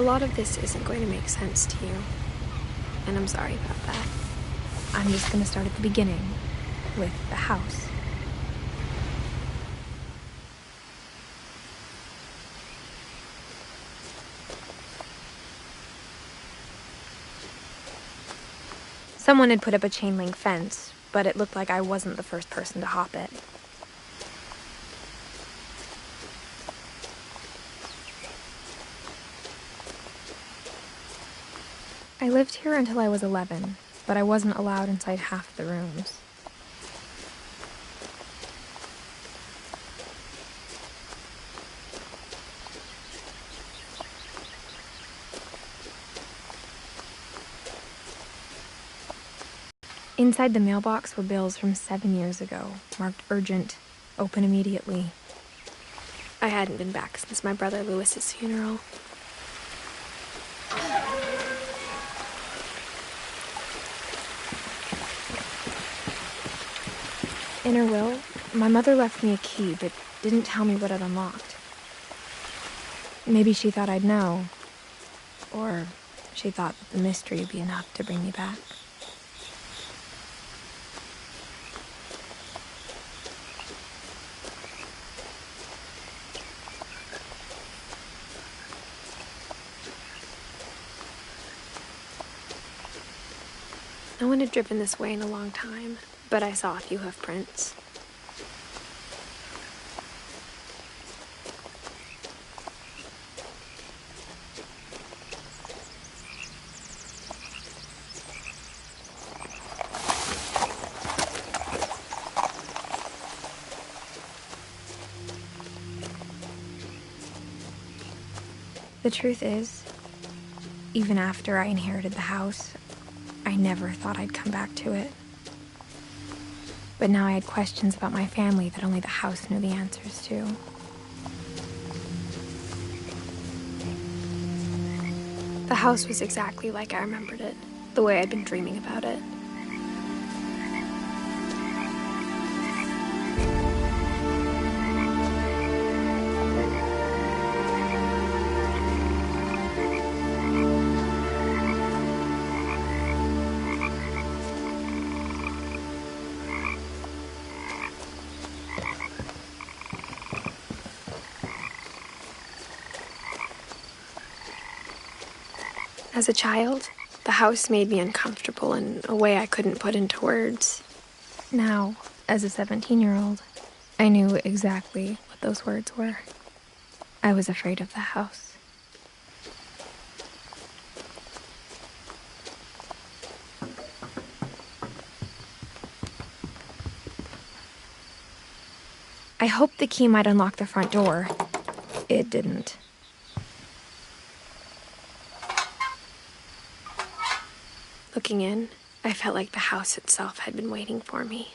A lot of this isn't going to make sense to you, and I'm sorry about that. I'm just gonna start at the beginning, with the house. Someone had put up a chain link fence, but it looked like I wasn't the first person to hop it. I lived here until I was 11, but I wasn't allowed inside half of the rooms. Inside the mailbox were bills from 7 years ago, marked urgent, open immediately. I hadn't been back since my brother Lewis's funeral. In her will, my mother left me a key, but didn't tell me what it unlocked. Maybe she thought I'd know, or she thought that the mystery would be enough to bring me back. No one had driven this way in a long time, but I saw a few hoof prints. The truth is, even after I inherited the house, I never thought I'd come back to it. But now I had questions about my family that only the house knew the answers to. The house was exactly like I remembered it, the way I'd been dreaming about it. As a child, the house made me uncomfortable in a way I couldn't put into words. Now, as a 17-year-old, I knew exactly what those words were. I was afraid of the house. I hoped the key might unlock the front door. It didn't. Looking in, I felt like the house itself had been waiting for me.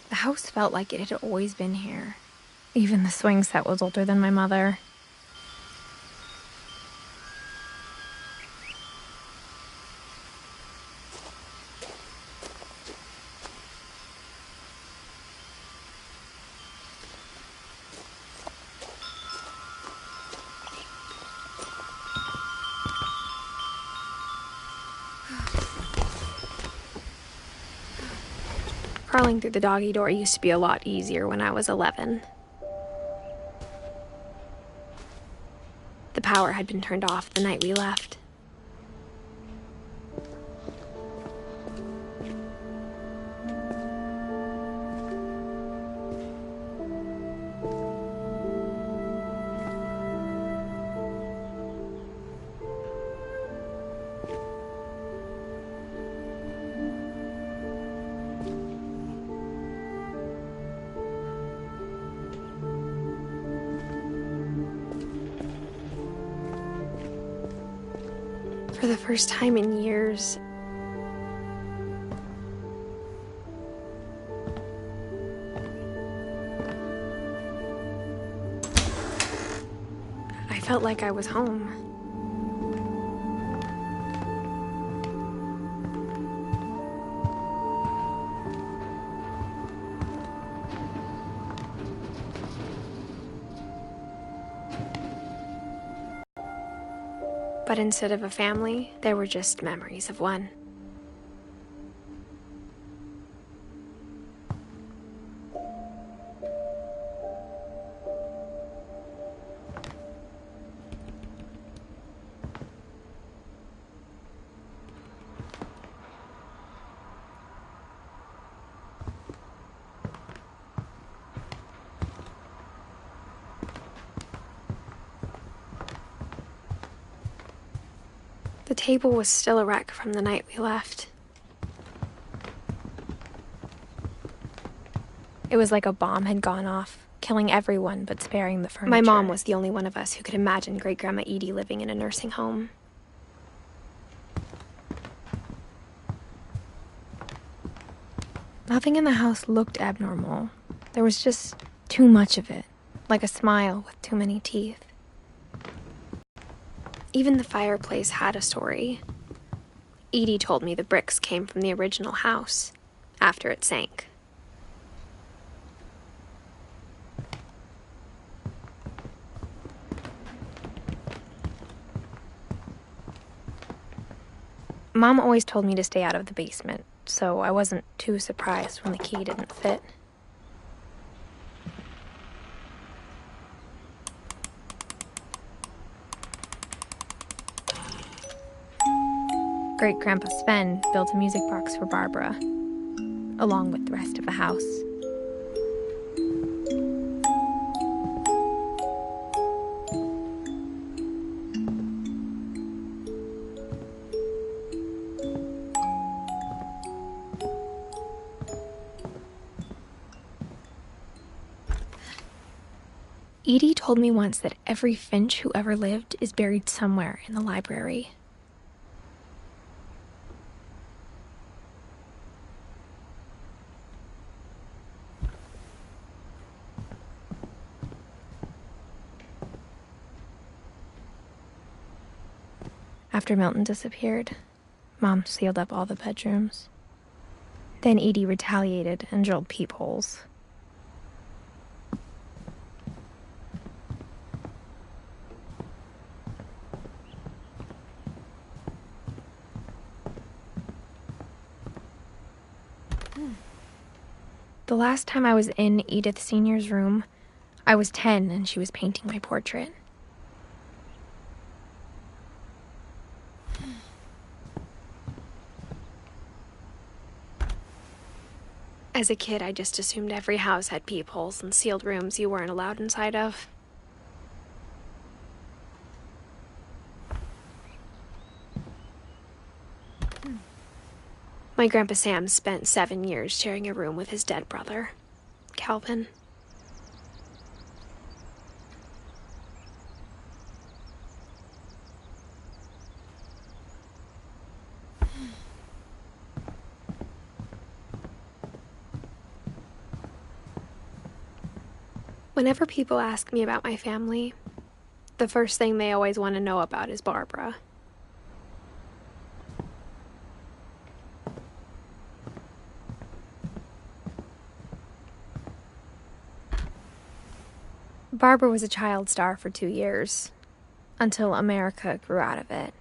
The house felt like it had always been here. Even the swing set was older than my mother. Crawling through the doggy door used to be a lot easier when I was 11. The power had been turned off the night we left. For the first time in years, I felt like I was home. But instead of a family, there were just memories of one. The table was still a wreck from the night we left. It was like a bomb had gone off, killing everyone but sparing the furniture. My mom was the only one of us who could imagine Great-Grandma Edie living in a nursing home. Nothing in the house looked abnormal. There was just too much of it, like a smile with too many teeth. Even the fireplace had a story. Edie told me the bricks came from the original house, after it sank. Mom always told me to stay out of the basement, so I wasn't too surprised when the key didn't fit. Great-Grandpa Sven built a music box for Barbara, along with the rest of the house. Edie told me once that every Finch who ever lived is buried somewhere in the library. After Milton disappeared, Mom sealed up all the bedrooms. Then Edie retaliated and drilled peepholes. The last time I was in Edith Sr.'s room, I was 10 and she was painting my portrait. As a kid, I just assumed every house had peepholes and sealed rooms you weren't allowed inside of. My Grandpa Sam spent 7 years sharing a room with his dead brother, Calvin. Whenever people ask me about my family, the first thing they always want to know about is Barbara. Barbara was a child star for 2 years, until America grew out of it.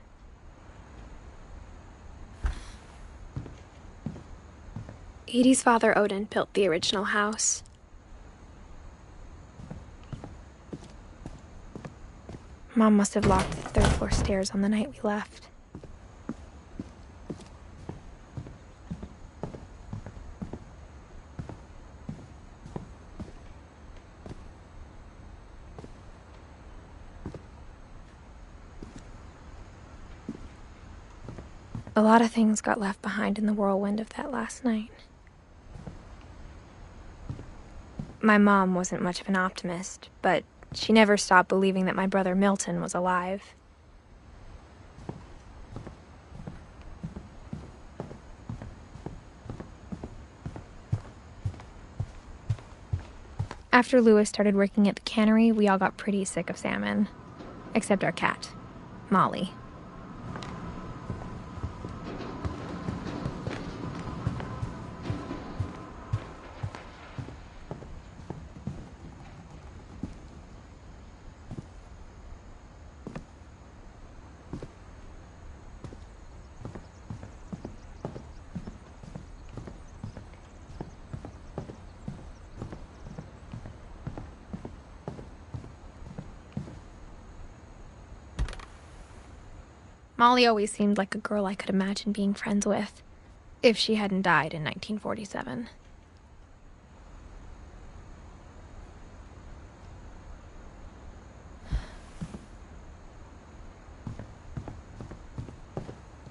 Edie's father, Odin, built the original house. Mom must have locked the third-floor stairs on the night we left. A lot of things got left behind in the whirlwind of that last night. My mom wasn't much of an optimist, but she never stopped believing that my brother Milton was alive. After Louis started working at the cannery, we all got pretty sick of salmon. Except our cat, Molly. Molly always seemed like a girl I could imagine being friends with, if she hadn't died in 1947.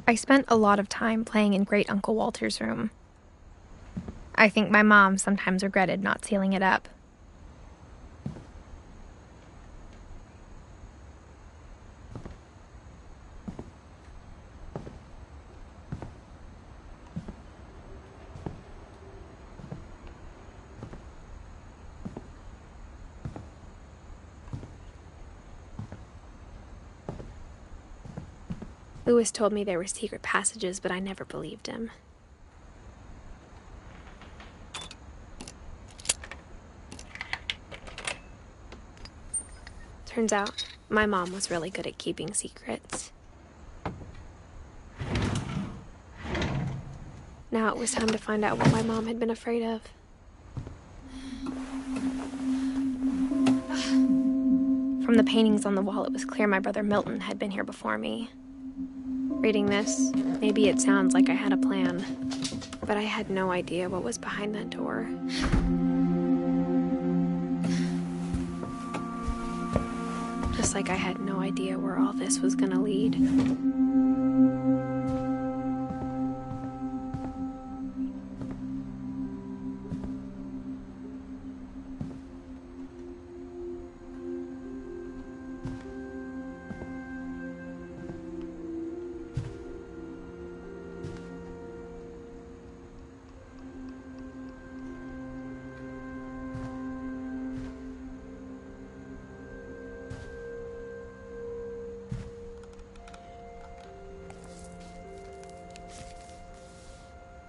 I spent a lot of time playing in Great Uncle Walter's room. I think my mom sometimes regretted not sealing it up. Lewis told me there were secret passages, but I never believed him. Turns out, my mom was really good at keeping secrets. Now it was time to find out what my mom had been afraid of. From the paintings on the wall, it was clear my brother Milton had been here before me. Reading this, maybe it sounds like I had a plan, but I had no idea what was behind that door. Just like I had no idea where all this was gonna lead.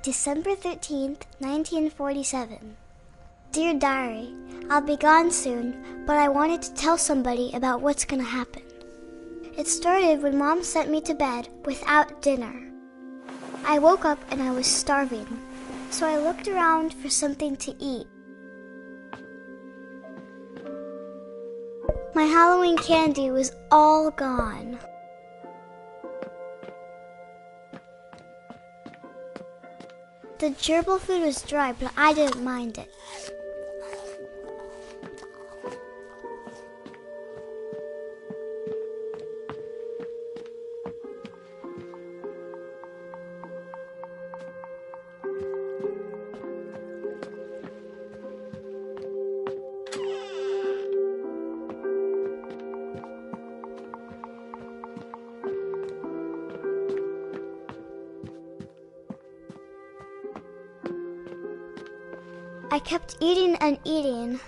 December 13th, 1947. Dear Diary, I'll be gone soon, but I wanted to tell somebody about what's gonna happen. It started when Mom sent me to bed without dinner. I woke up and I was starving, so I looked around for something to eat. My Halloween candy was all gone. The gerbil food was dry, but I didn't mind it. I kept eating and eating.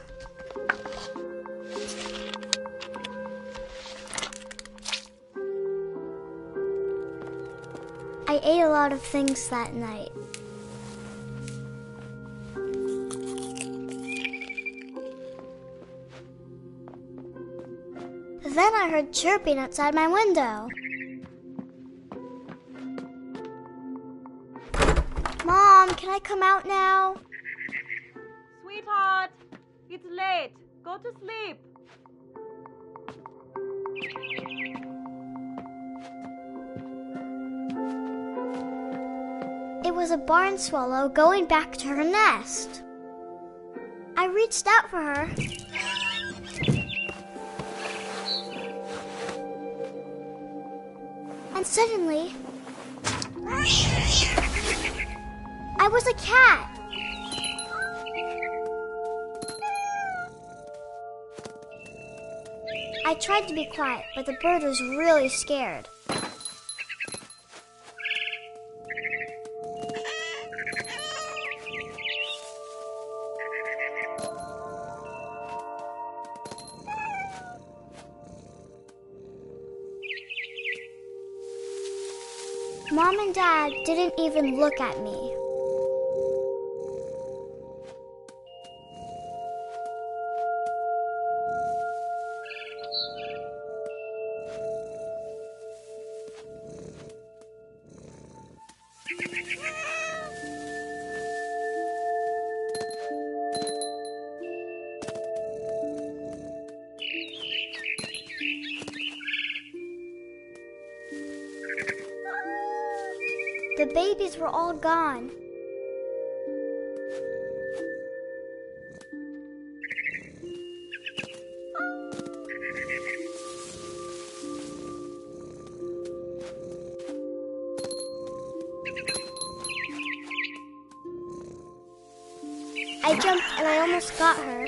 I ate a lot of things that night. Then I heard chirping outside my window. Mom, can I come out now? Sweetheart, it's late. Go to sleep. It was a barn swallow going back to her nest. I reached out for her. And suddenly, I was a cat. I tried to be quiet, but the bird was really scared. Mom and Dad didn't even look at me. The babies were all gone. I jumped and I almost got her.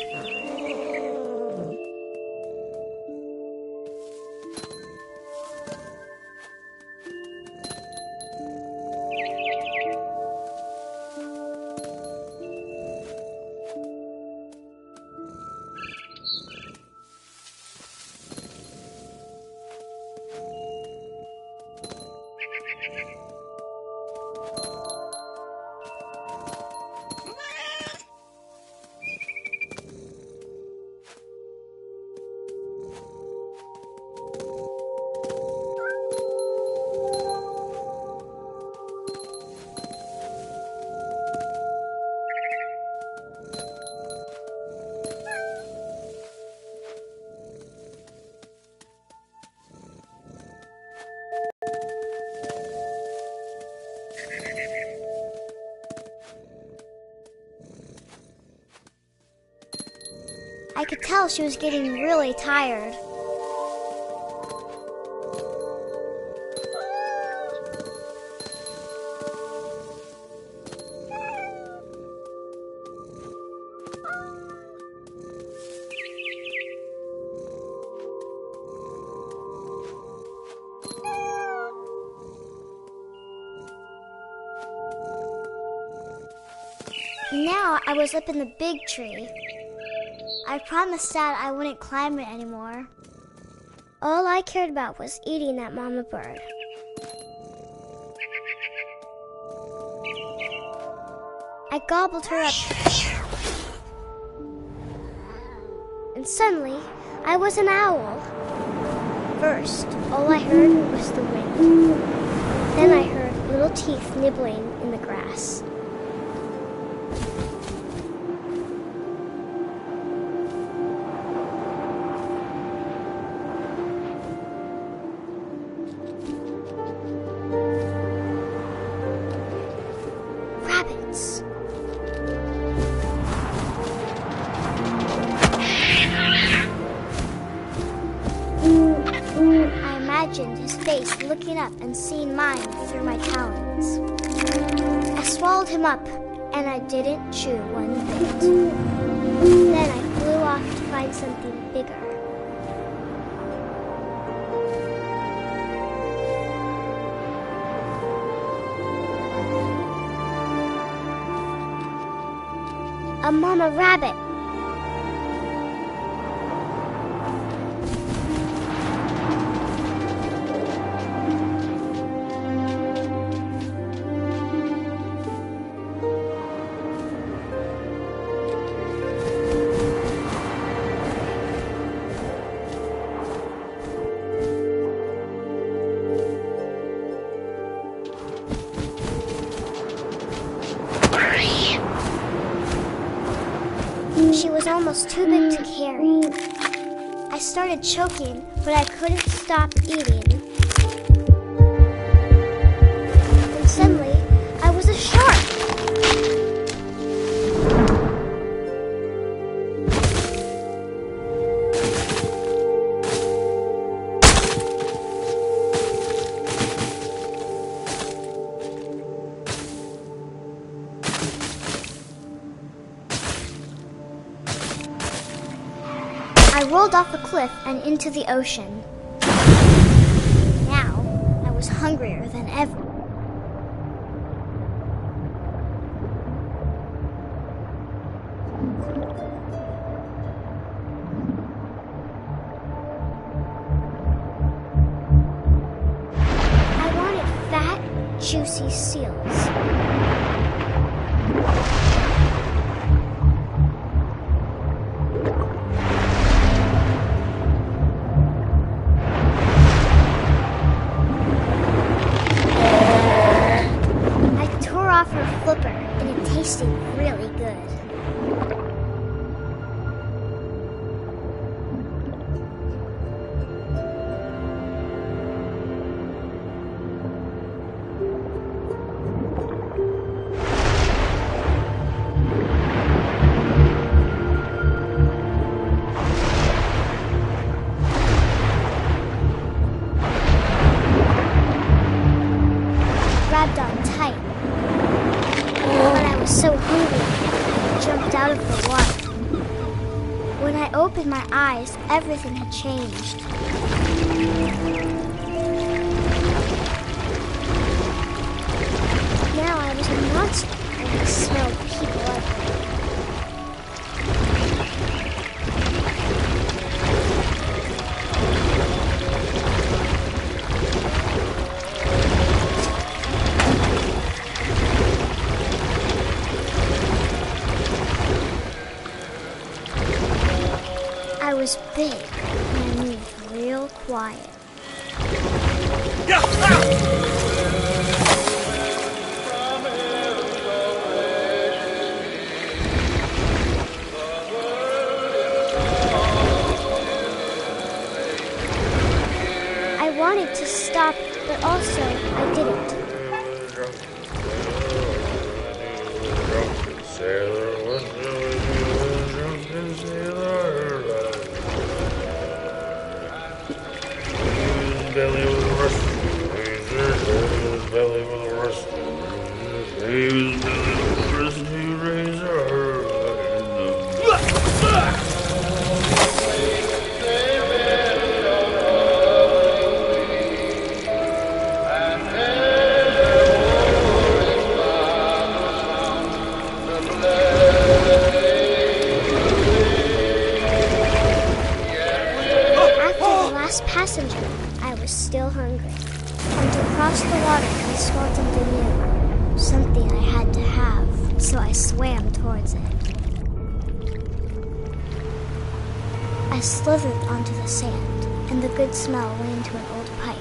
I could tell she was getting really tired. Now I was up in the big tree. I promised Dad I wouldn't climb it anymore. All I cared about was eating that mama bird. I gobbled her up. And suddenly, I was an owl. First, all I heard was the wind. Then I heard little teeth nibbling in the grass. Rabbits. I imagined his face looking up and seeing mine through my talons. I swallowed him up, and I didn't chew one bit. Then I flew off to find something bigger. A mama rabbit. She was almost too big to carry. I started choking, but I couldn't stop eating. And suddenly, I was a shark. I rolled off a cliff and into the ocean. Now, I was hungrier than ever. I wanted fat, juicy seals. I tore off her flipper, and it tasted really good. Grabbed on tight. But I was so hungry, I jumped out of the water. When I opened my eyes, everything had changed. Now I was a monster, and I smelled people everywhere. I was big, and I moved real quiet. I wanted to stop, but also I didn't. Passenger, I was still hungry. And to cross the water, I smelled something new. Something I had to have, so I swam towards it. I slithered onto the sand, and the good smell went into an old pipe.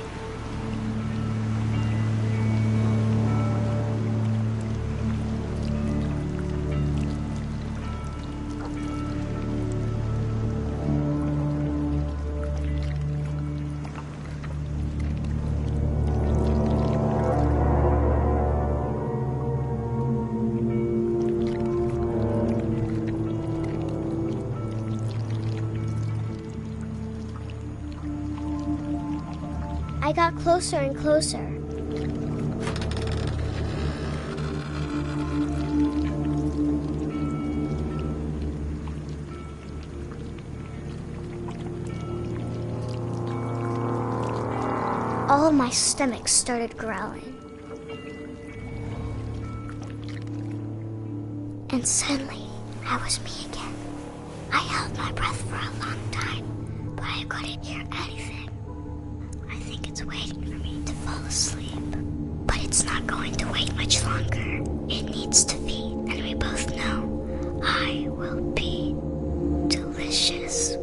I got closer and closer. All of my stomach started growling. And suddenly, I was me again. I held my breath for a long time, but I couldn't hear anything. I think it's waiting for me to fall asleep. But it's not going to wait much longer. It needs to feed, and we both know I will be delicious.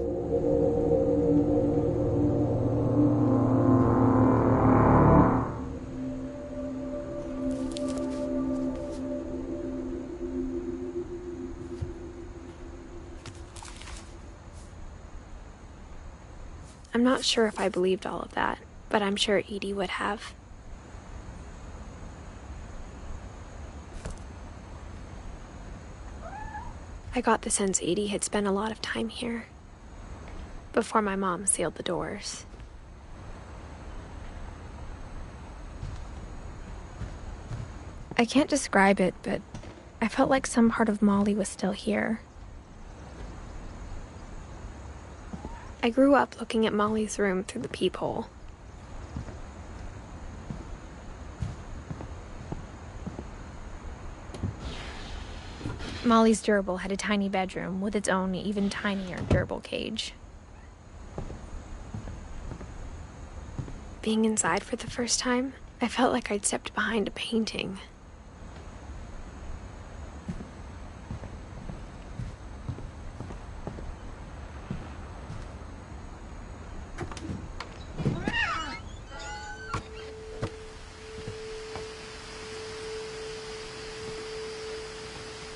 I'm not sure if I believed all of that, but I'm sure Edie would have. I got the sense Edie had spent a lot of time here, before my mom sealed the doors. I can't describe it, but I felt like some part of Molly was still here. I grew up looking at Molly's room through the peephole. Molly's gerbil had a tiny bedroom with its own even tinier gerbil cage. Being inside for the first time, I felt like I'd stepped behind a painting.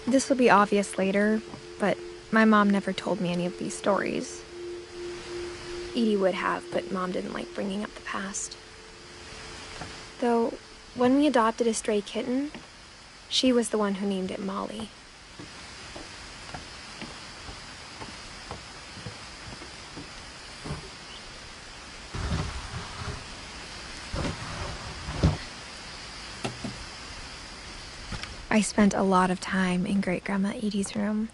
This will be obvious later, but my mom never told me any of these stories. Edie would have, but Mom didn't like bringing up the past. Though, when we adopted a stray kitten, she was the one who named it Molly. I spent a lot of time in Great-Grandma Edie's room.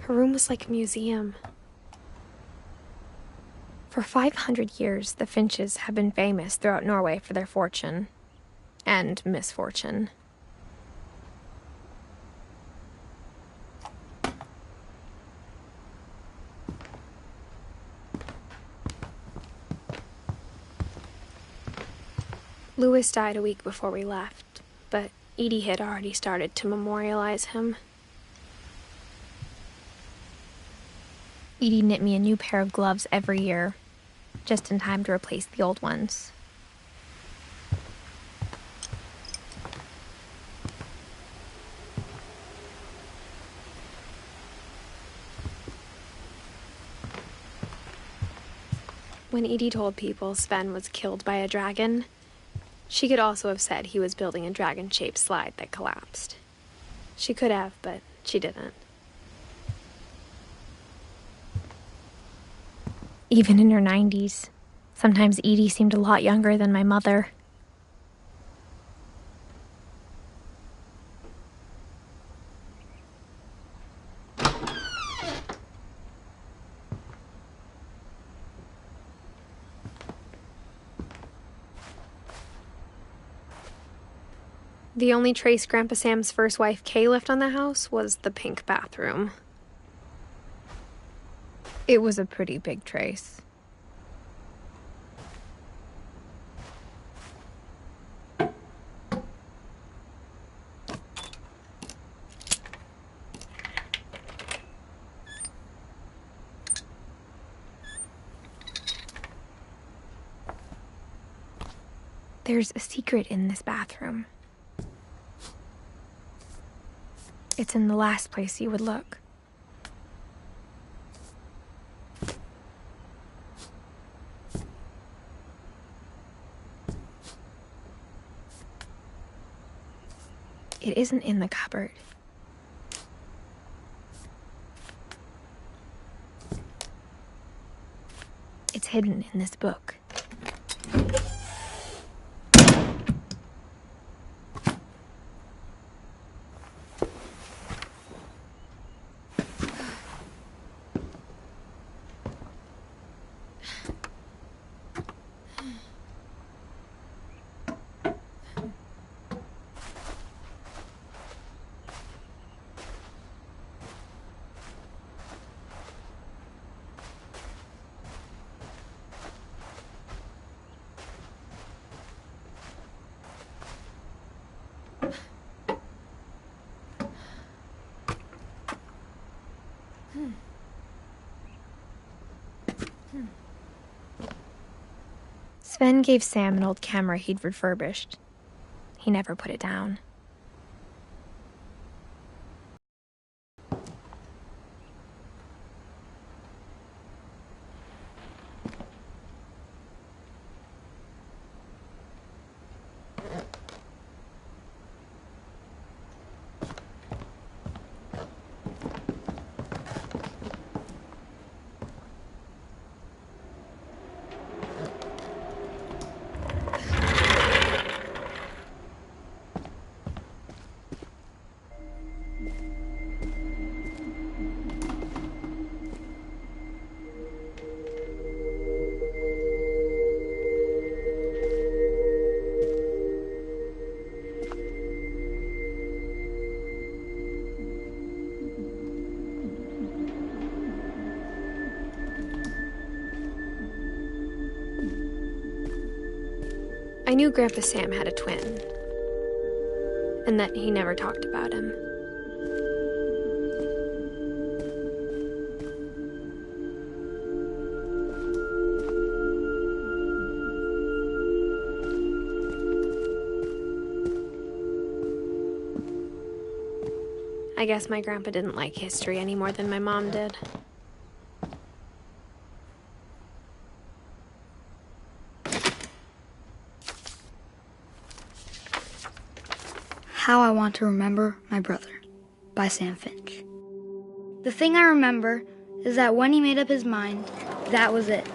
Her room was like a museum. For 500 years, the Finches have been famous throughout Norway for their fortune and misfortune. Louis died a week before we left, but Edie had already started to memorialize him. Edie knit me a new pair of gloves every year, just in time to replace the old ones. When Edie told people Sven was killed by a dragon, she could also have said he was building a dragon-shaped slide that collapsed. She could have, but she didn't. Even in her 90s, sometimes Edie seemed a lot younger than my mother. The only trace Grandpa Sam's first wife, Kay, left on the house was the pink bathroom. It was a pretty big trace. There's a secret in this bathroom. It's in the last place you would look. It isn't in the cupboard. It's hidden in this book. Sven gave Sam an old camera he'd refurbished. He never put it down. knew Grandpa Sam had a twin, and that he never talked about him. I guess my grandpa didn't like history any more than my mom did. How I Want to Remember My Brother by Sam Finch. The thing I remember is that when he made up his mind, that was it.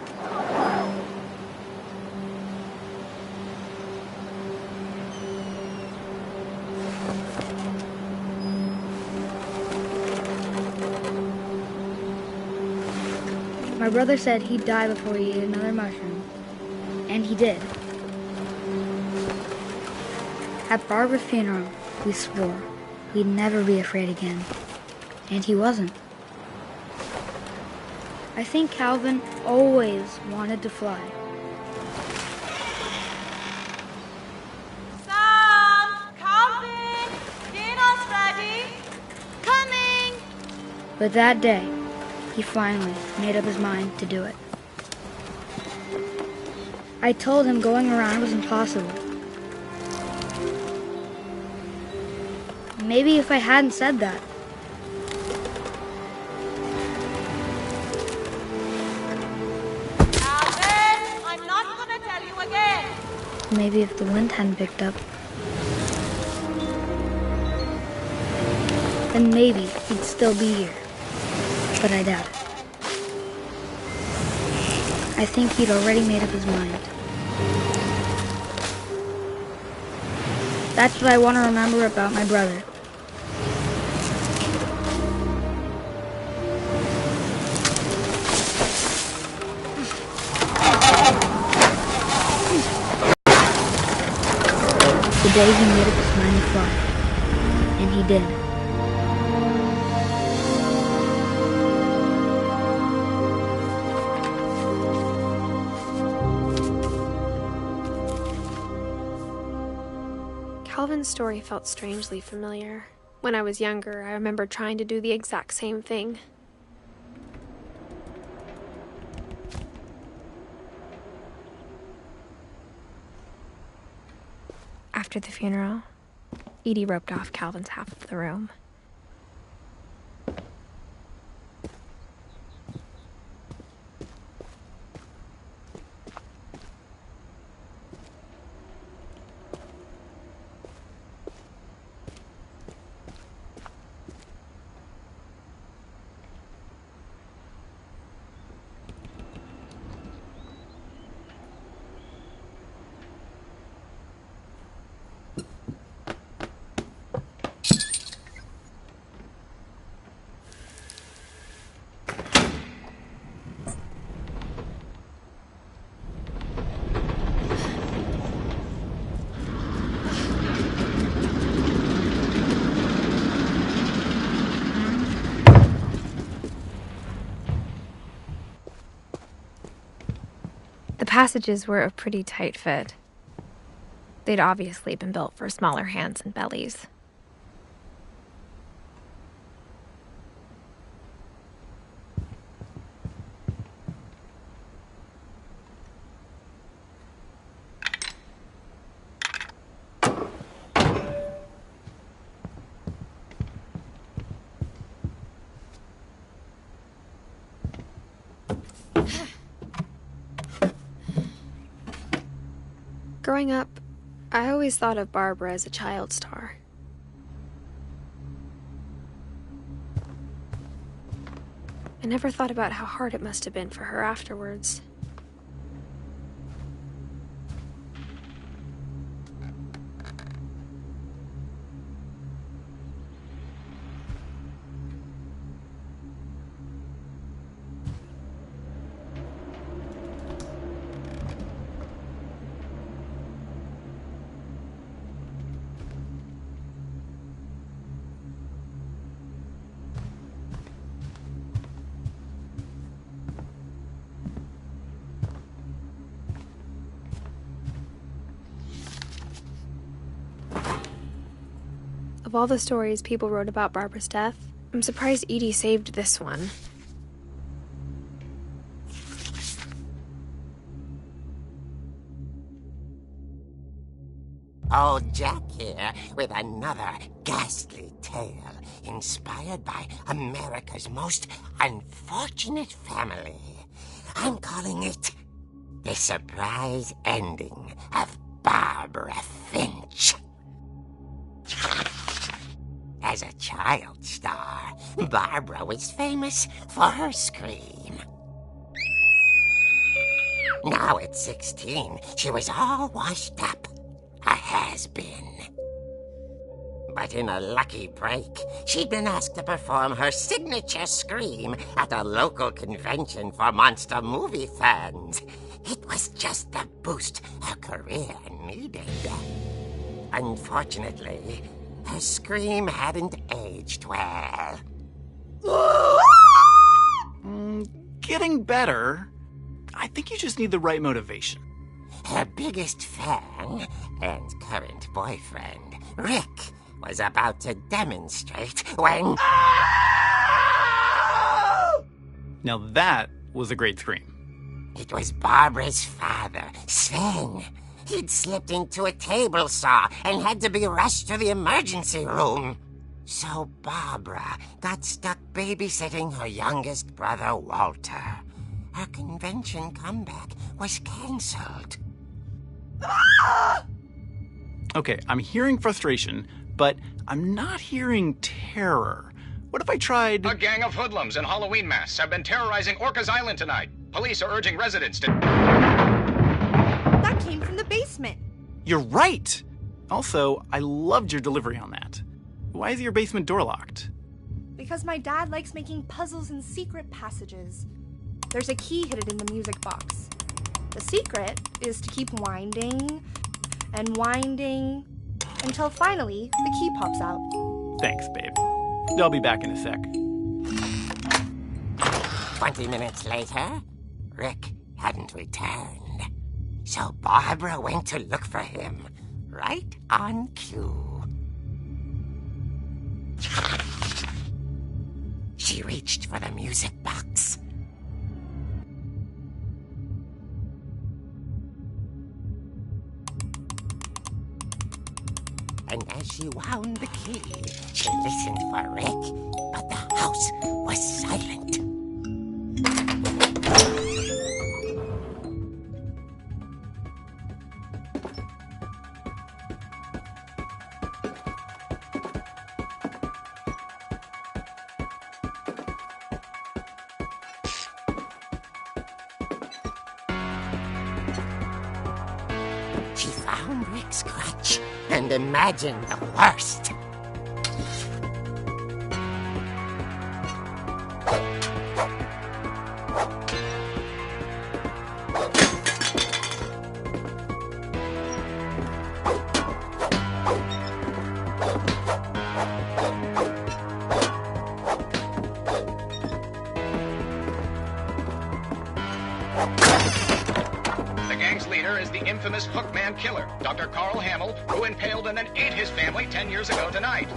My brother said he'd die before he ate another mushroom, and he did. At Barbara's funeral, we swore we'd never be afraid again, and he wasn't. I think Calvin always wanted to fly. Sam! Calvin! Dinner's ready! Coming! But that day, he finally made up his mind to do it. I told him going around was impossible. Maybe if I hadn't said that. Calvin! I'm not gonna tell you again! Maybe if the wind hadn't picked up. Then maybe he'd still be here. But I doubt it. I think he'd already made up his mind. That's what I want to remember about my brother. The day he made up his mind to fly. And he did. Calvin's story felt strangely familiar. When I was younger, I remember trying to do the exact same thing. After the funeral, Edie roped off Calvin's half of the room. The passages were a pretty tight fit. They'd obviously been built for smaller hands and bellies. Growing up, I always thought of Barbara as a child star. I never thought about how hard it must have been for her afterwards. Of all the stories people wrote about Barbara's death, I'm surprised Edie saved this one. Old Jack here with another ghastly tale inspired by America's most unfortunate family. I'm calling it The Surprise Ending of Barbara Finch. As a child star, Barbara was famous for her scream. Now at 16, she was all washed up. A has-been. But in a lucky break, she'd been asked to perform her signature scream at a local convention for monster movie fans. It was just the boost her career needed. Unfortunately, her scream hadn't aged well. Getting better. I think you just need the right motivation. Her biggest fan and current boyfriend, Rick, was about to demonstrate when... Now that was a great scream. It was Barbara's father, Sven. He'd slipped into a table saw and had to be rushed to the emergency room. So Barbara got stuck babysitting her youngest brother, Walter. Her convention comeback was cancelled. Okay, I'm hearing frustration, but I'm not hearing terror. What if I tried... A gang of hoodlums in Halloween masks have been terrorizing Orcas Island tonight. Police are urging residents to... That came from the basement. You're right! Also, I loved your delivery on that. Why is your basement door locked? Because my dad likes making puzzles in secret passages. There's a key hidden in the music box. The secret is to keep winding and winding until finally the key pops out. Thanks, babe. I'll be back in a sec. 20 minutes later, Rick hadn't returned. So Barbara went to look for him, right on cue. She reached for the music box. And as she wound the key, she listened for Rick, but the house was silent. She found Rick's crutch and imagined the worst. The gang's leader is the infamous Hookman Killer, Dr. Carl Hamill, who impaled and then ate his family 10 years ago tonight.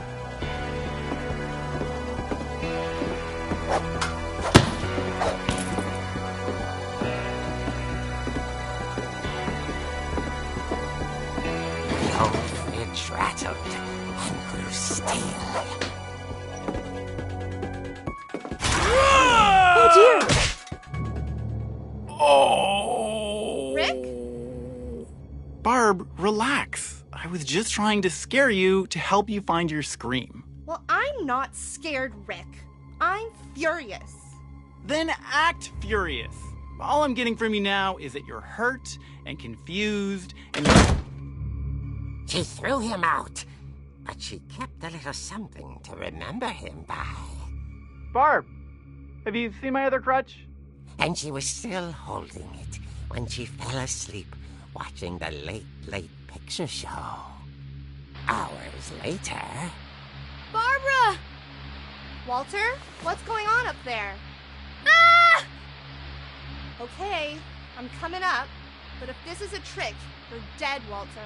The old fridge rattled and grew still. Oh dear! Oh! Rick? Barb, relax. I was just trying to scare you to help you find your scream. Well, I'm not scared, Rick. I'm furious. Then act furious. All I'm getting from you now is that you're hurt and confused and... She threw him out, but she kept a little something to remember him by. Barb, have you seen my other crutch? And she was still holding it when she fell asleep watching the late picture show. Hours later... Barbara! Walter, what's going on up there? Ah! Okay, I'm coming up, but if this is a trick, you're dead, Walter.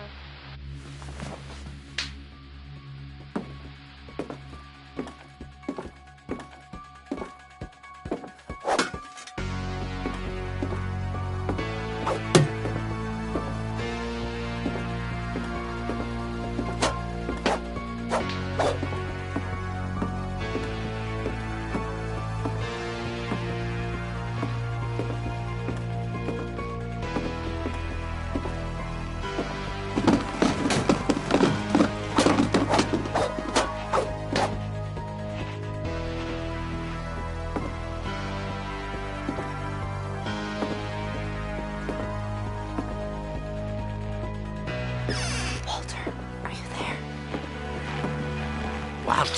Walter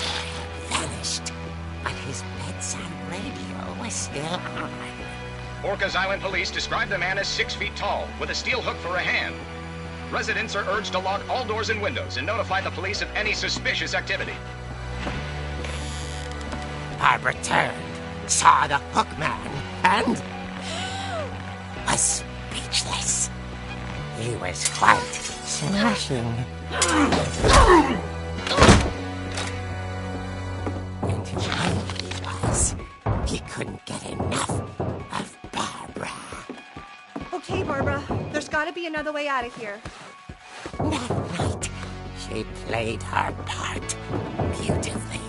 vanished, but his bedside radio was still on. Orcas Island police describe the man as 6 feet tall, with a steel hook for a hand. Residents are urged to lock all doors and windows and notify the police of any suspicious activity. Barbara turned, saw the hook man, and was speechless. He was quite smashing. And who he was, he couldn't get enough of Barbara. Okay, Barbara, there's gotta be another way out of here. That night, she played her part beautifully.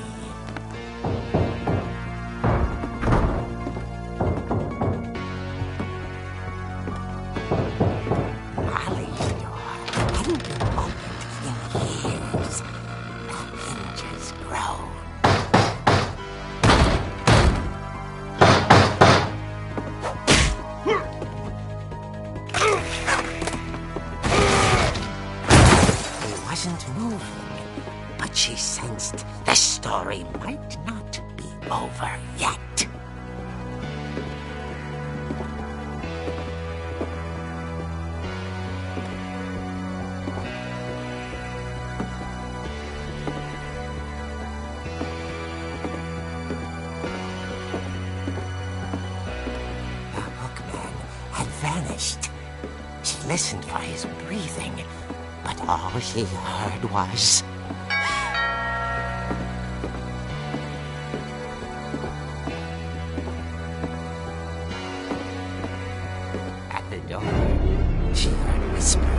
Molly's door hadn't been opened in years. The hinges groaned. He wasn't moving, but she sensed the story might not be over yet. The hookman had vanished. She listened for his breathing, but all she heard was... At the door, she heard whispering.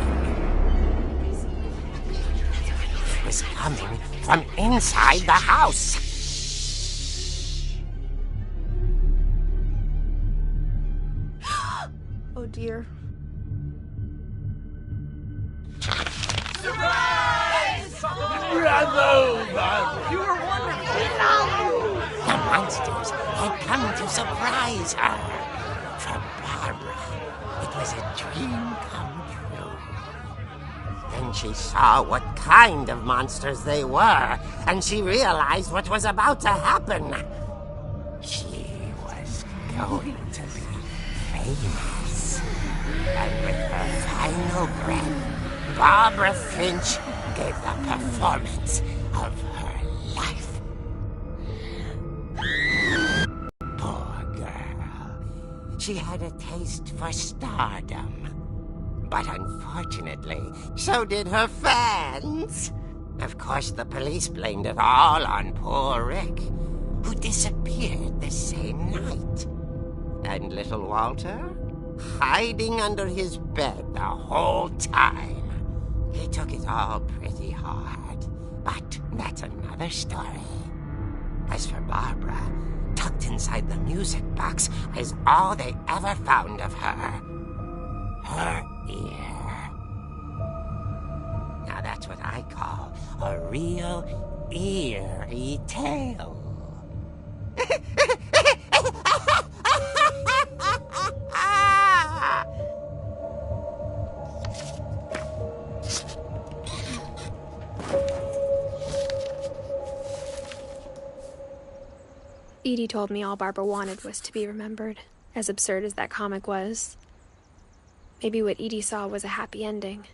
It was coming from inside the house. Oh dear. The monsters had come to surprise her. For Barbara, it was a dream come true. Then she saw what kind of monsters they were, and she realized what was about to happen. She was going to be famous. And with her final breath, Barbara Finch gave the performance of her life. Poor girl. She had a taste for stardom. But unfortunately, so did her fans. Of course, the police blamed it all on poor Rick, who disappeared the same night. And little Walter, hiding under his bed the whole time. He took it all pretty hard, but that's another story. As for Barbara, tucked inside the music box is all they ever found of her. Her ear. Now that's what I call a real eerie tale. Edie told me all Barbara wanted was to be remembered, as absurd as that comic was. Maybe what Edie saw was a happy ending.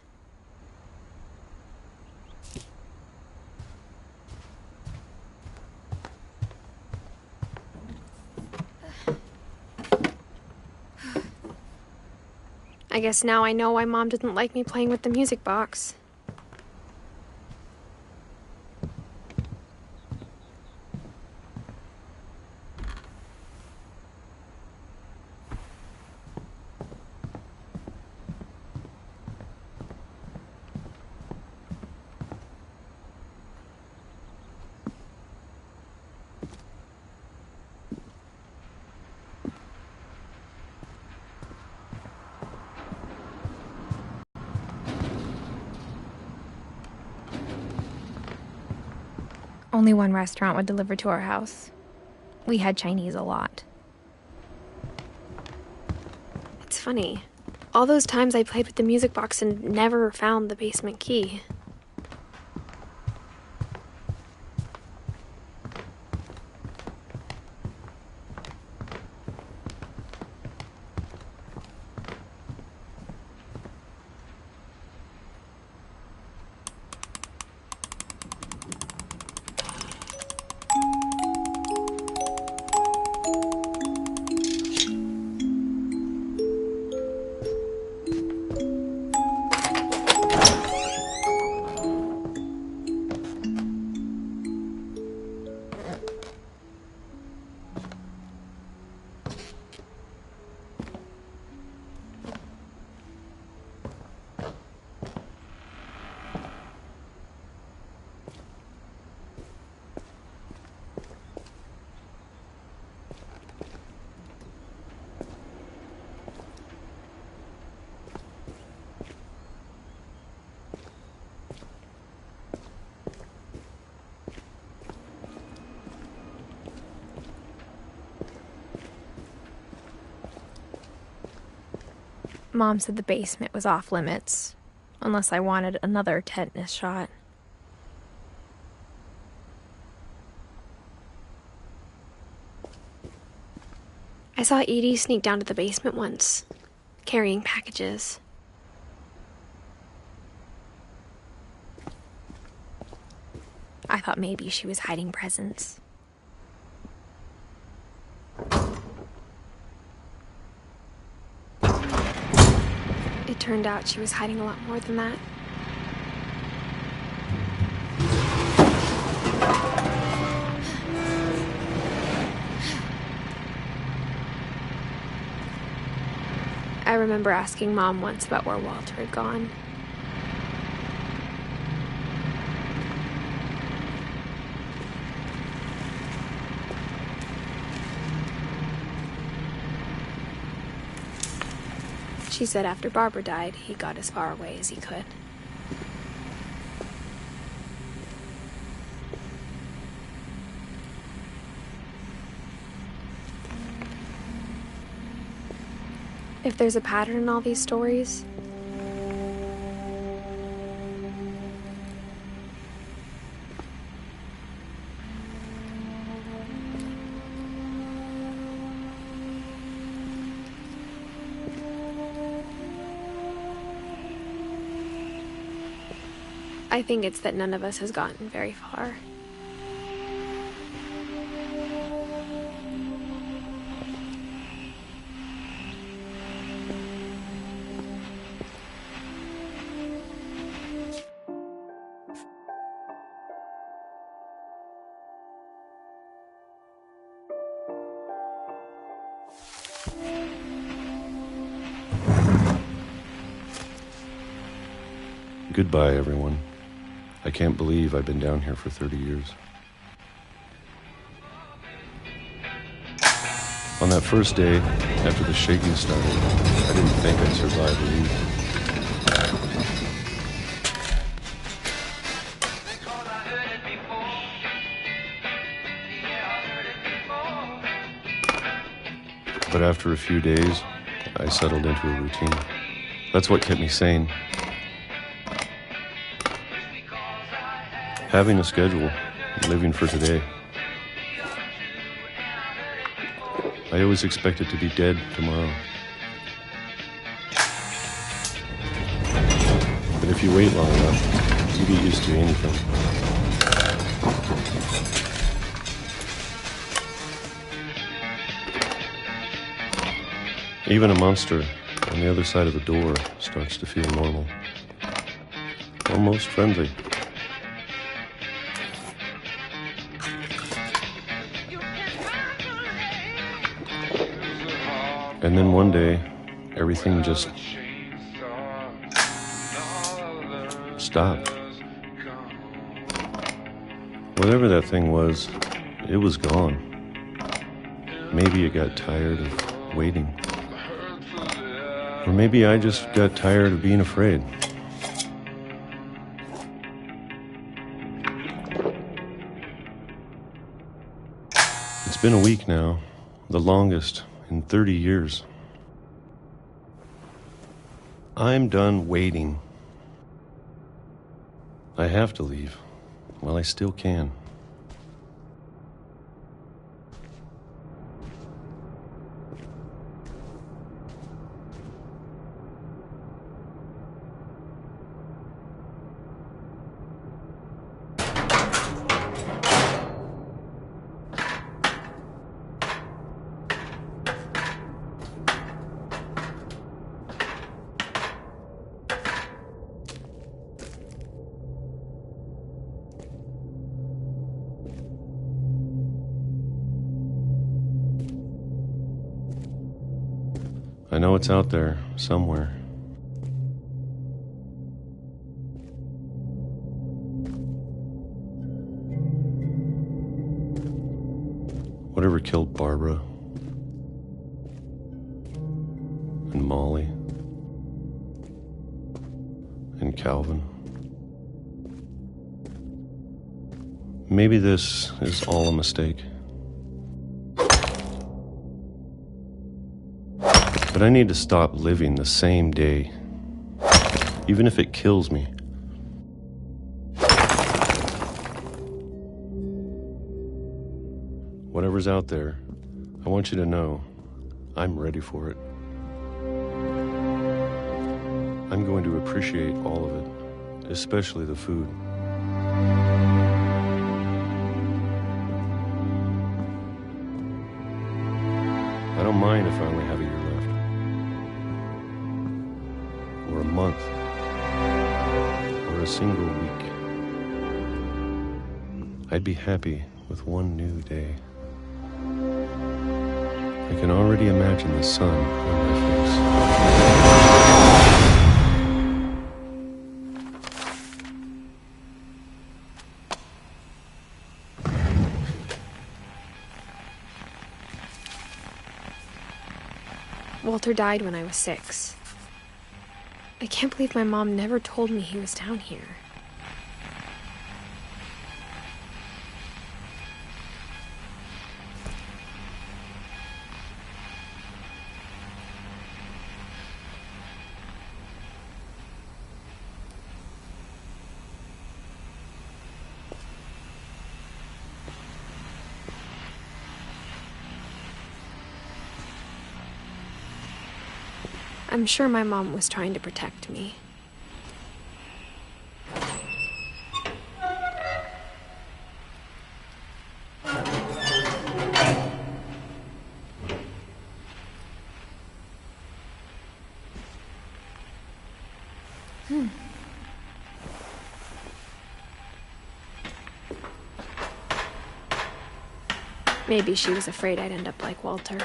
I guess now I know why Mom didn't like me playing with the music box. Only one restaurant would deliver to our house. We had Chinese a lot. It's funny. All those times I played with the music box and never found the basement key. Mom said the basement was off limits, unless I wanted another tetanus shot. I saw Edie sneak down to the basement once, carrying packages. I thought maybe she was hiding presents. It turned out she was hiding a lot more than that. I remember asking Mom once about where Walter had gone. She said after Barbara died, he got as far away as he could. If there's a pattern in all these stories, I think it's that none of us has gotten very far. Goodbye, everyone. I can't believe I've been down here for 30 years. On that first day, after the shaking started, I didn't think I'd survive a week. But after a few days, I settled into a routine. That's what kept me sane. Having a schedule, living for today. I always expected to be dead tomorrow. But if you wait long enough, you get used to anything. Even a monster on the other side of the door starts to feel normal. Almost friendly. And then one day, everything just stopped. Whatever that thing was, it was gone. Maybe it got tired of waiting. Or maybe I just got tired of being afraid. been a week now, the longest in 30 years. I'm done waiting. I have to leave while I still can. I know it's out there, somewhere. Whatever killed Barbara and Molly and Calvin. Maybe this is all a mistake. But I need to stop living the same day, even if it kills me. Whatever's out there, I want you to know I'm ready for it. I'm going to appreciate all of it, especially the food. I don't mind if I only have a year left. Or a month. Or a single week. I'd be happy with one new day. I can already imagine the sun on my face. Walter died when I was 6. I can't believe my mom never told me he was down here. I'm sure my mom was trying to protect me. Maybe she was afraid I'd end up like Walter.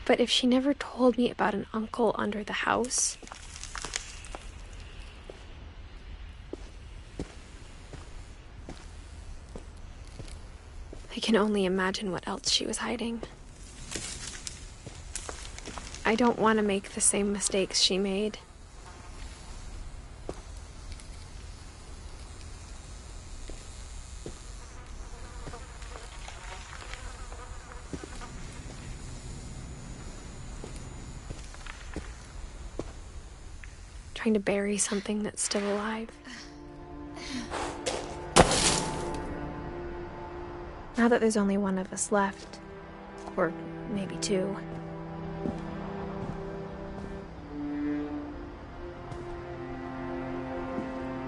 But if she never told me about an uncle under the house, I can only imagine what else she was hiding. I don't want to make the same mistakes she made. Trying to bury something that's still alive. Now that there's only one of us left, or maybe two,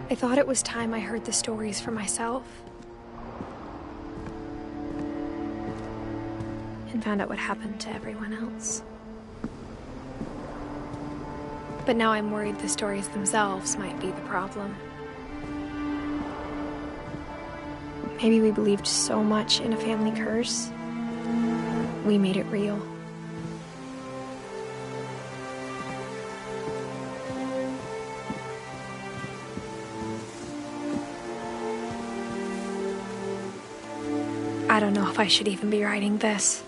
I thought it was time I heard the stories for myself and found out what happened to everyone else. But now I'm worried the stories themselves might be the problem. Maybe we believed so much in a family curse, we made it real. I don't know if I should even be writing this.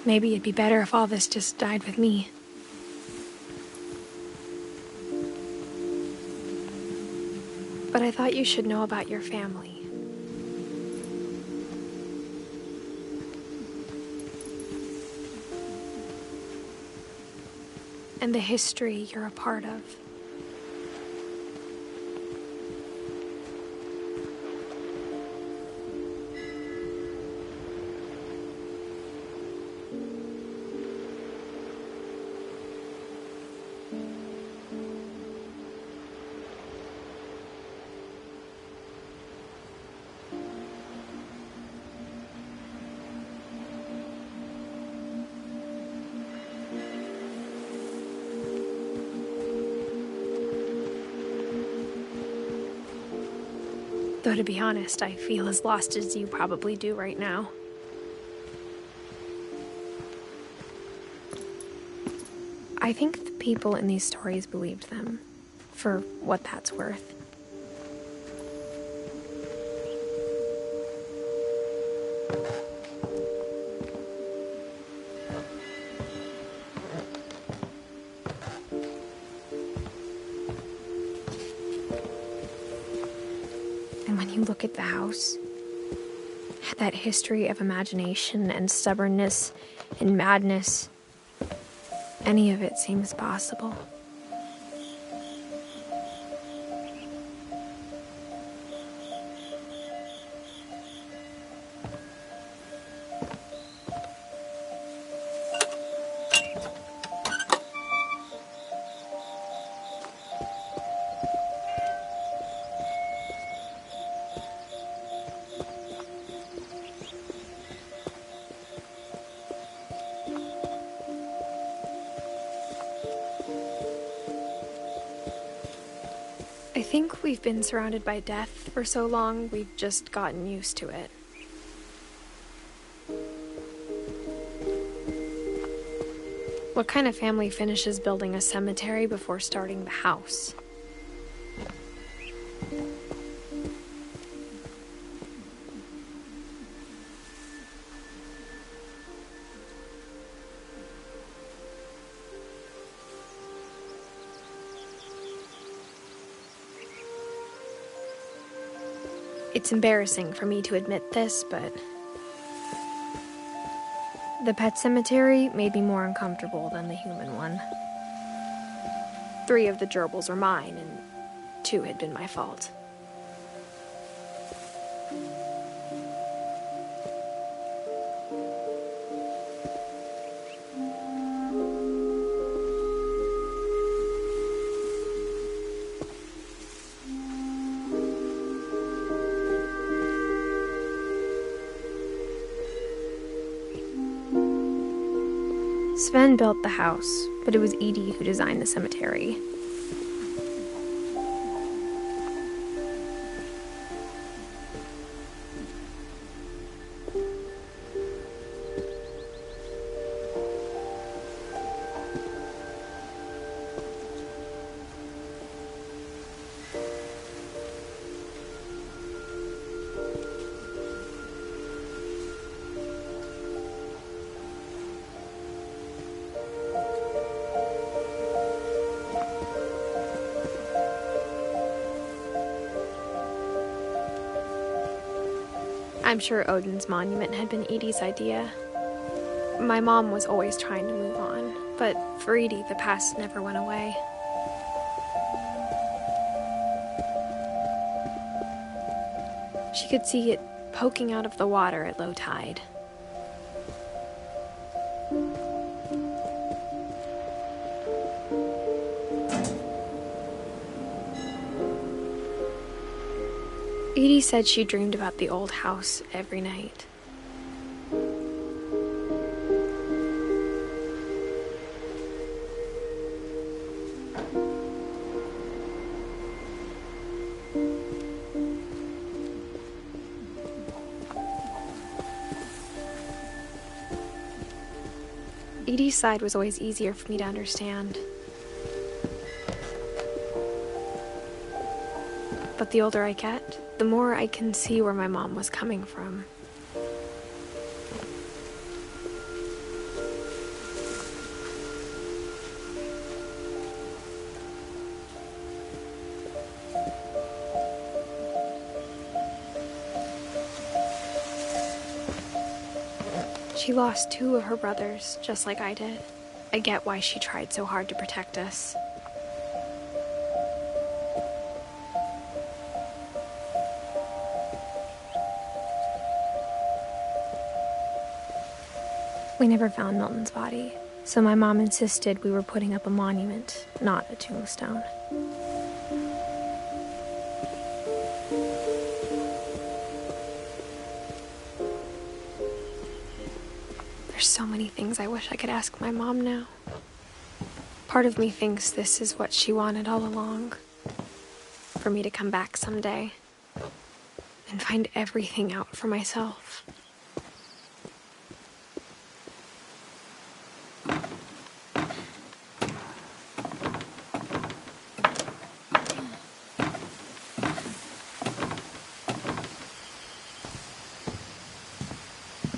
Maybe it'd be better if all this just died with me. But I thought you should know about your family. And the history you're a part of. Though to be honest, I feel as lost as you probably do right now. I think the people in these stories believed them, for what that's worth. And when you look at the house, that history of imagination and stubbornness and madness, any of it seems possible. I think we've been surrounded by death for so long, we've just gotten used to it. What kind of family finishes building a cemetery before starting the house? It's embarrassing for me to admit this, but the pet cemetery made me more uncomfortable than the human one. 3 of the gerbils were mine, and 2 had been my fault. Sven built the house, but it was Edie who designed the cemetery. I'm sure Odin's monument had been Edie's idea. My mom was always trying to move on, but for Edie, the past never went away. She could see it poking out of the water at low tide. Edie said she dreamed about the old house every night. Edie's side was always easier for me to understand. But the older I get, the more I can see where my mom was coming from. She lost 2 of her brothers, just like I did. I get why she tried so hard to protect us. We never found Milton's body, so my mom insisted we were putting up a monument, not a tombstone. There's so many things I wish I could ask my mom now. Part of me thinks this is what she wanted all along. For me to come back someday and find everything out for myself.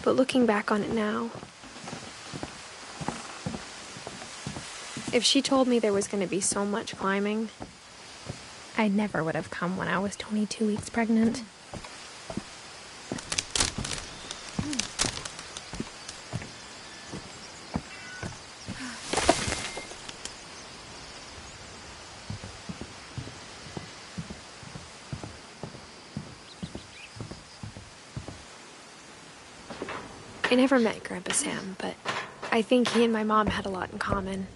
But looking back on it now, if she told me there was going to be so much climbing, I never would have come when I was 22 weeks pregnant. I never met Grandpa Sam, but I think he and my mom had a lot in common.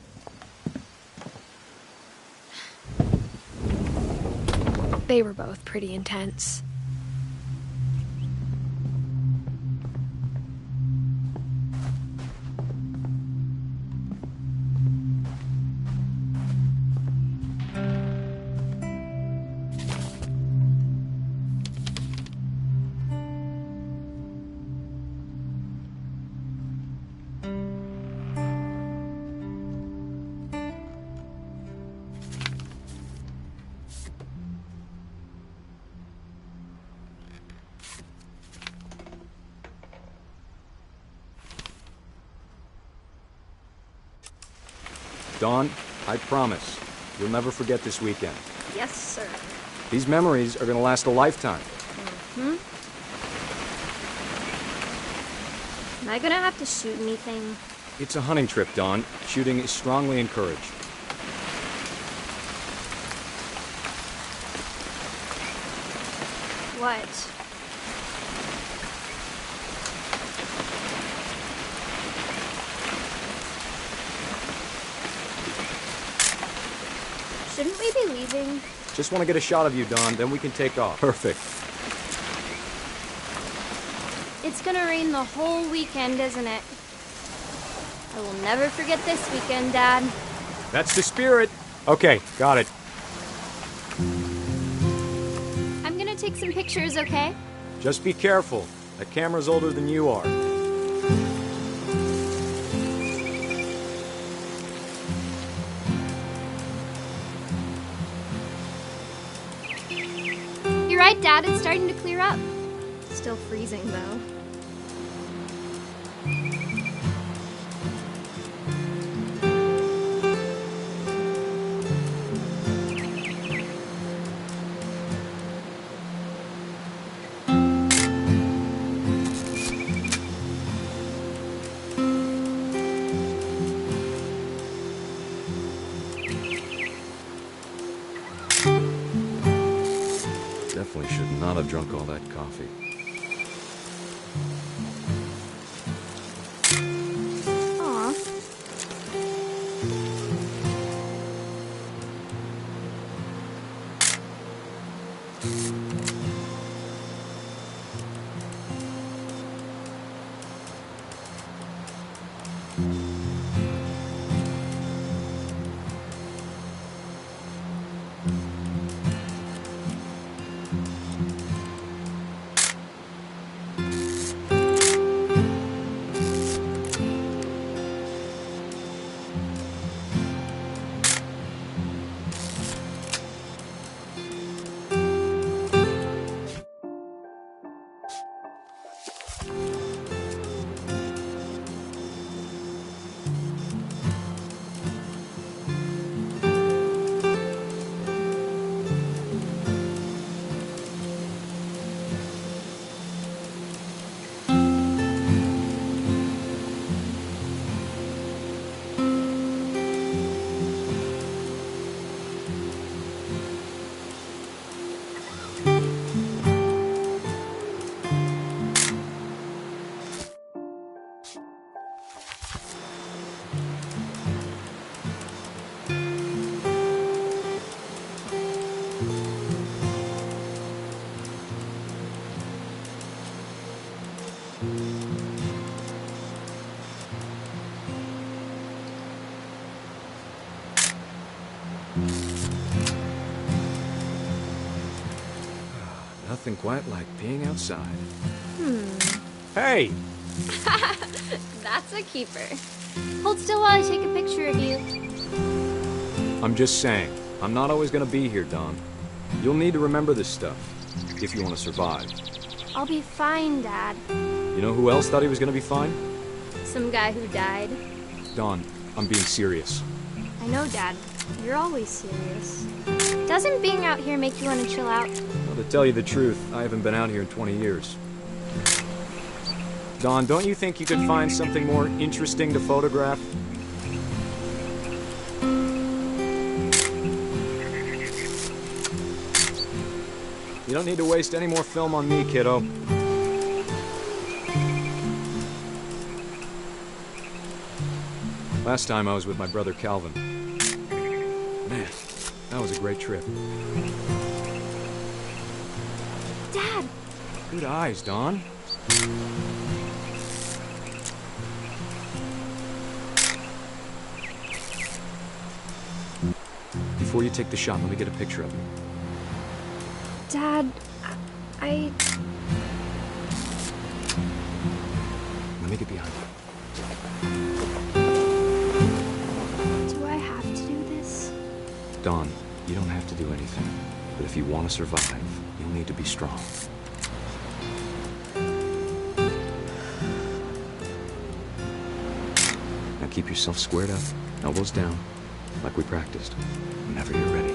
They were both pretty intense. Dawn, I promise, you'll never forget this weekend. Yes, sir. These memories are gonna last a lifetime. Am I gonna have to shoot anything? It's a hunting trip, Dawn. Shooting is strongly encouraged. What? Shouldn't we be leaving? Just want to get a shot of you, Dawn, then we can take off. Perfect. It's gonna rain the whole weekend, isn't it? I will never forget this weekend, Dad. That's the spirit. Okay, got it. I'm gonna take some pictures, okay? Just be careful. That camera's older than you are. You're right, Dad. It's starting to clear up. Still freezing, though. Definitely should not have drunk all that coffee. Aw. Nothing quite like being outside. Hey! That's a keeper. Hold still while I take a picture of you. I'm just saying, I'm not always gonna be here, Dawn. You'll need to remember this stuff, if you want to survive. I'll be fine, Dad. You know who else thought he was gonna be fine? Some guy who died. Dawn, I'm being serious. I know, Dad. You're always serious. Doesn't being out here make you want to chill out? Well, to tell you the truth, I haven't been out here in 20 years. Dawn, don't you think you could find something more interesting to photograph? You don't need to waste any more film on me, kiddo. Last time I was with my brother Calvin. Man, that was a great trip. Dad! Good eyes, Dawn. Before you take the shot, let me get a picture of you. Dad, I... Let me get behind you. Do I have to do this? Dawn, you don't have to do anything. But if you want to survive, you'll need to be strong. Now keep yourself squared up, elbows down, like we practiced. Whenever you're ready.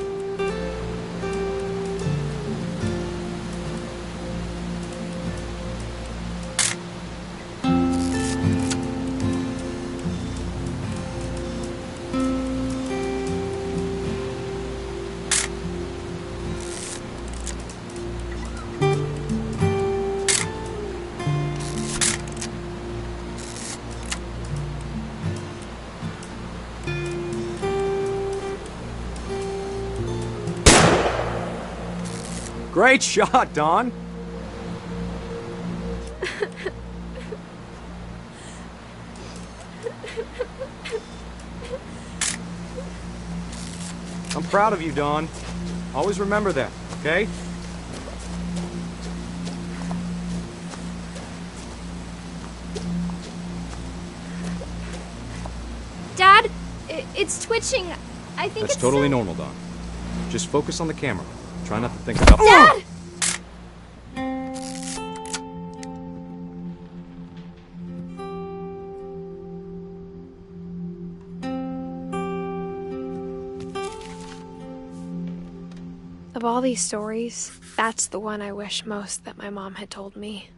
Great shot, Dawn! I'm proud of you, Dawn. Always remember that, okay? Dad, it's twitching. I think That's it's totally normal, Dawn. Just focus on the camera. Try not to think about— Dad! Of all these stories, that's the one I wish most that my mom had told me.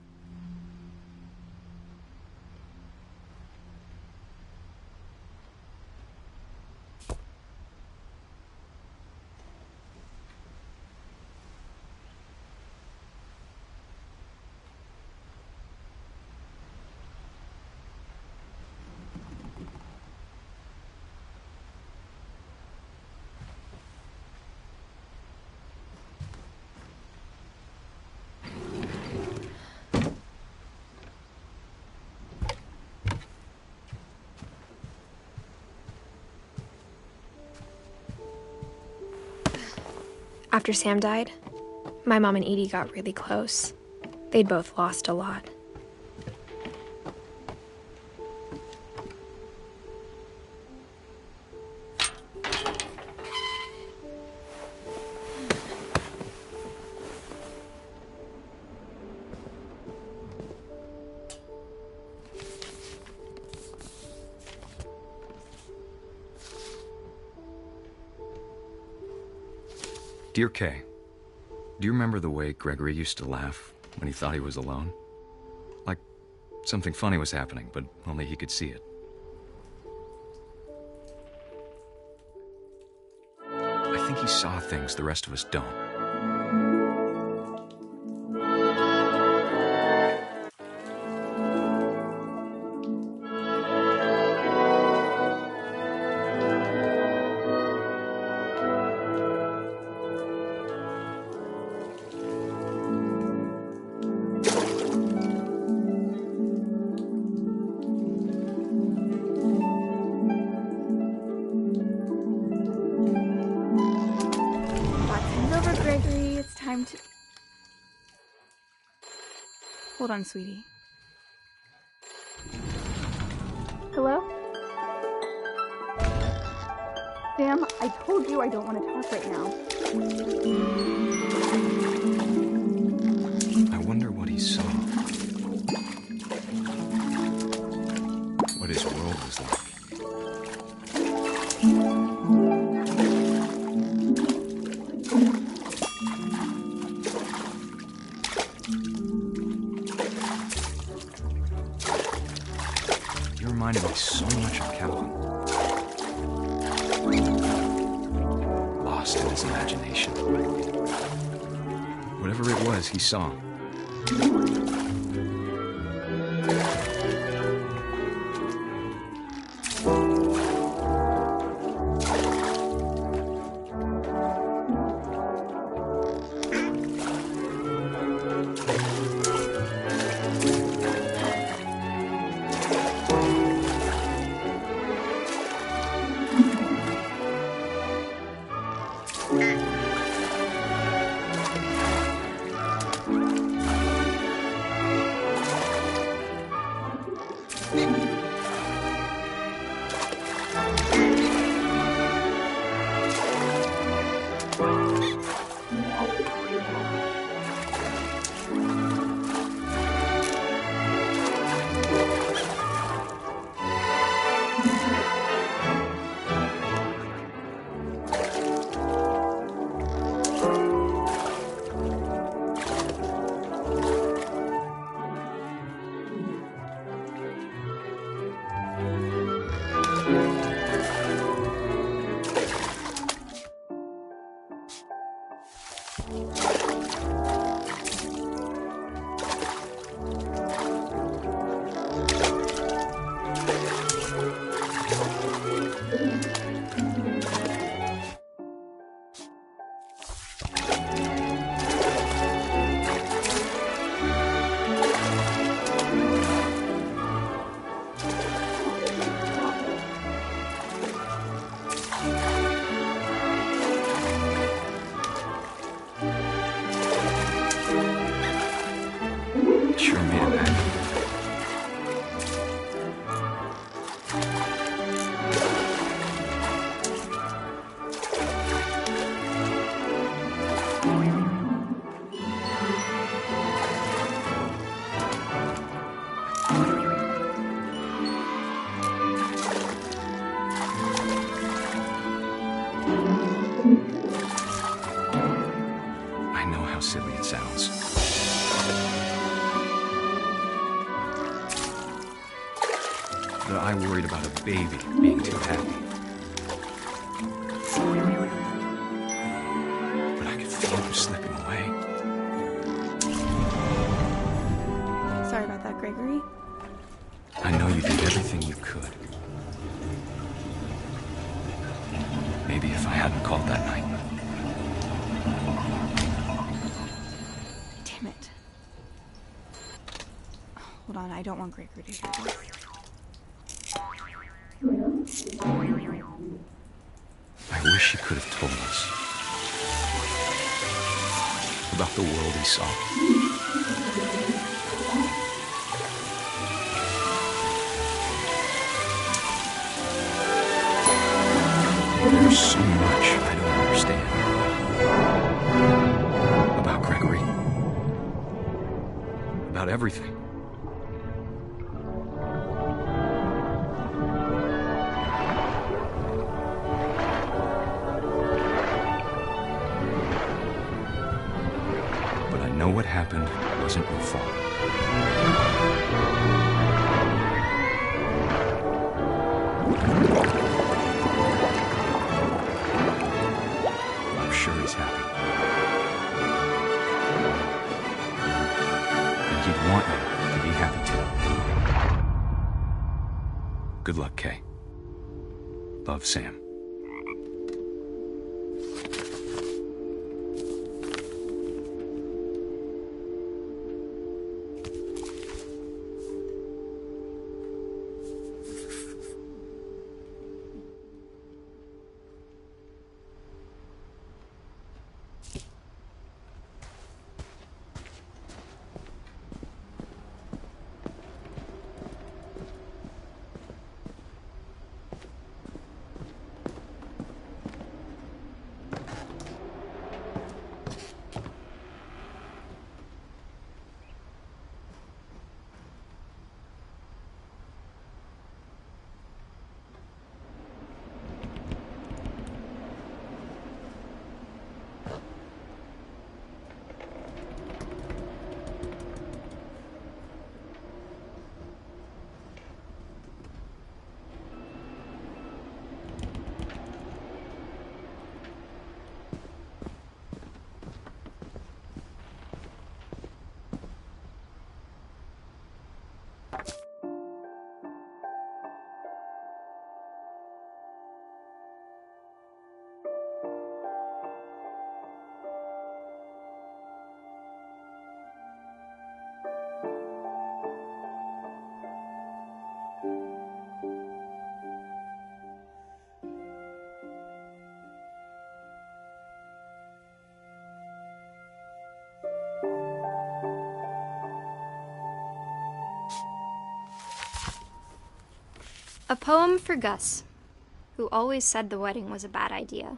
After Sam died, my mom and Edie got really close. They'd both lost a lot. Dear Kay, do you remember the way Gregory used to laugh when he thought he was alone? Like something funny was happening, but only he could see it. I think he saw things the rest of us don't. time to... Hold on, sweetie. Hello? Sam, I told you I don't want to talk right now. I wonder what he saw. What his world was like. You reminded me so much of Calvin. Lost in his imagination. Whatever it was he saw. Sure made him happy. I know how silly it sounds. But I worried about a baby being too happy. But I could feel him slipping away. Sorry about that, Gregory. I know you did everything you could. Maybe if I hadn't called that night. Damn it. Hold on, I don't want Gregory to hear this. I wish he could have told us about the world he saw. There's so much I don't understand about Gregory, about everything. But I know what happened wasn't your fault. I'm sure he's happy. And he'd want you to be happy too. Good luck, Kay. Love, Sam. A poem for Gus, who always said the wedding was a bad idea.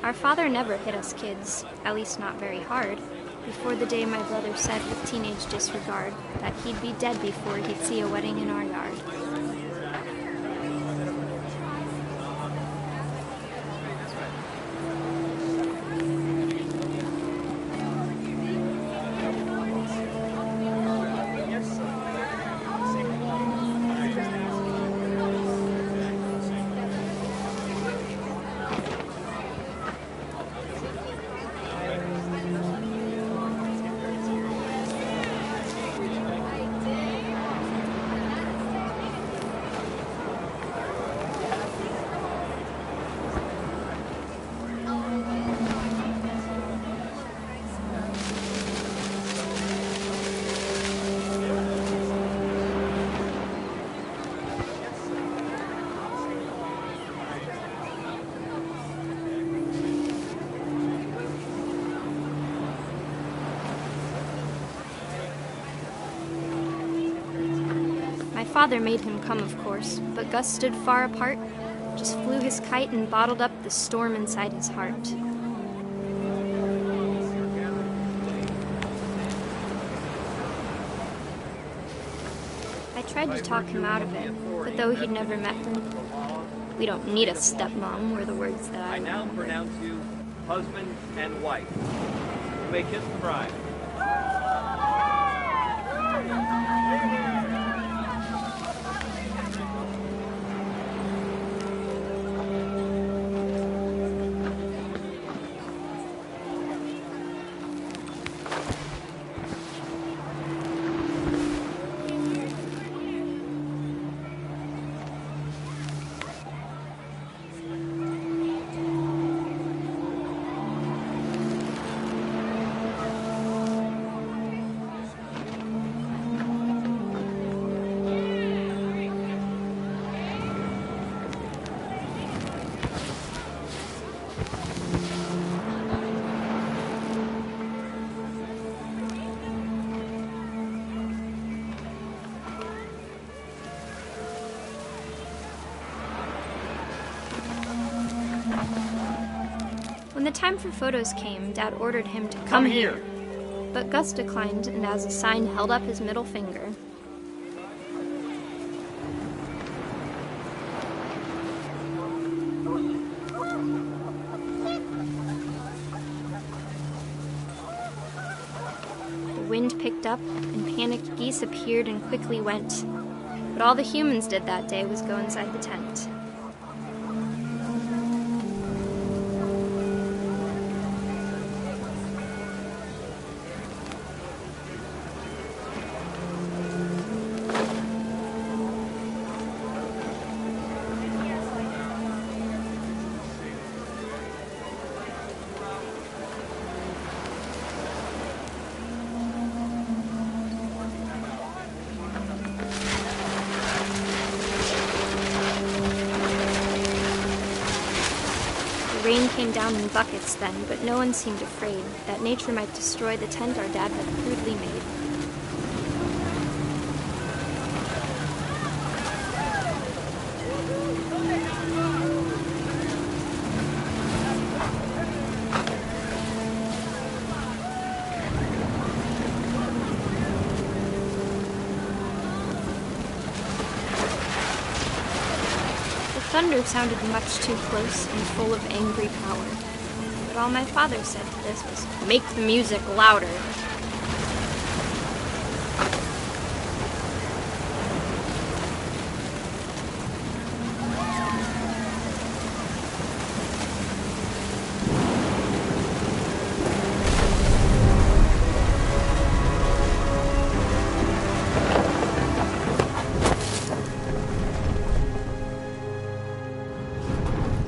Our father never hit us kids, at least not very hard, before the day my brother said with teenage disregard that he'd be dead before he'd see a wedding in our yard. My father made him come, of course, but Gus stood far apart, just flew his kite and bottled up the storm inside his heart. I tried to talk him out of it, but though he'd never met one, "We don't need a stepmom," were the words that I now remembered. pronounce you husband and wife. You may kiss the bride. When the time for photos came, Dad ordered him to come here. But Gus declined and as a sign held up his middle finger. The wind picked up and panicked geese appeared and quickly went. But all the humans did that day was go inside the tent. The rain came down in buckets then, but no one seemed afraid that nature might destroy the tent our dad had crudely made. Thunder sounded much too close and full of angry power. But all my father said to this was, "Make the music louder."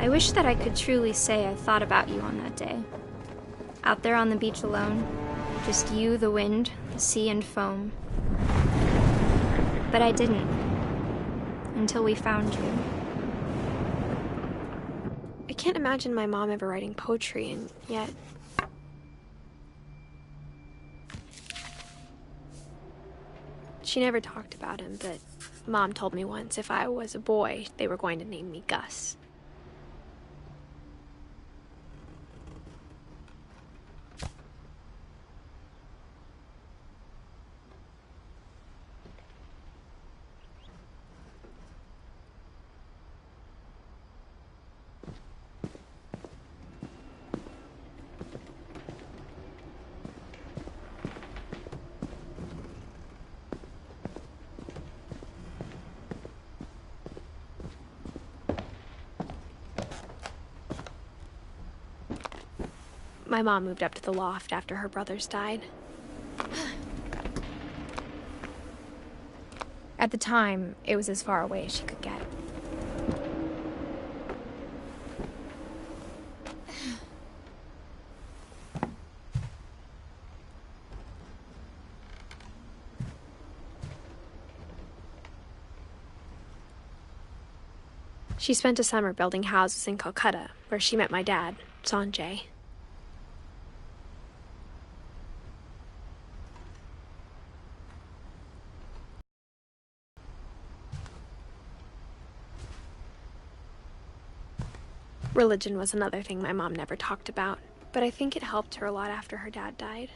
I wish that I could truly say I thought about you on that day. Out there on the beach alone, just you, the wind, the sea and foam. But I didn't, until we found you. I can't imagine my mom ever writing poetry, and yet... She never talked about him, but Mom told me once if I was a boy, they were going to name me Gus. My mom moved up to the loft after her brothers died. At the time, it was as far away as she could get. She spent a summer building houses in Calcutta, where she met my dad, Sanjay. Religion was another thing my mom never talked about, but I think it helped her a lot after her dad died.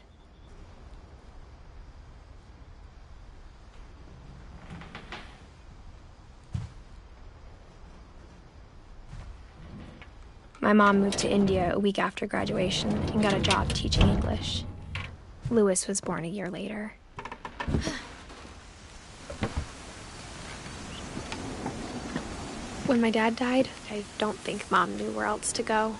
My mom moved to India a week after graduation and got a job teaching English. Louis was born a year later. When my dad died, I don't think Mom knew where else to go.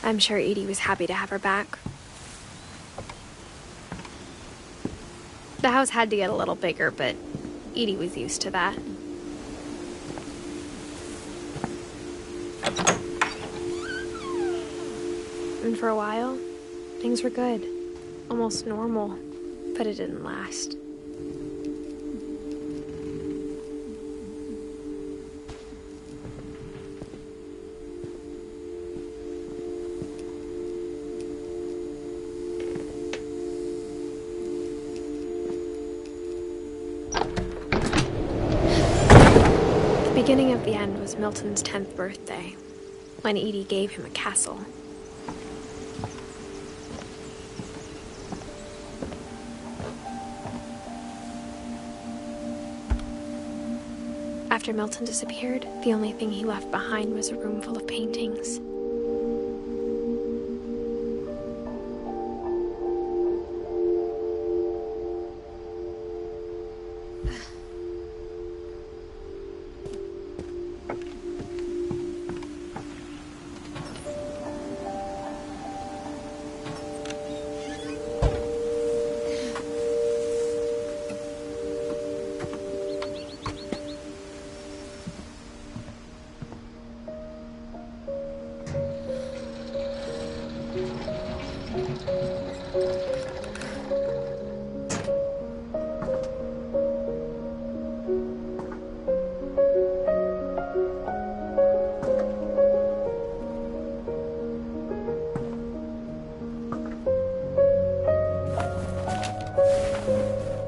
I'm sure Edie was happy to have her back. The house had to get a little bigger, but Edie was used to that. And for a while, things were good. Almost normal, but it didn't last. The beginning of the end was Milton's 10th birthday, when Edie gave him a castle. After Milton disappeared, the only thing he left behind was a room full of paintings.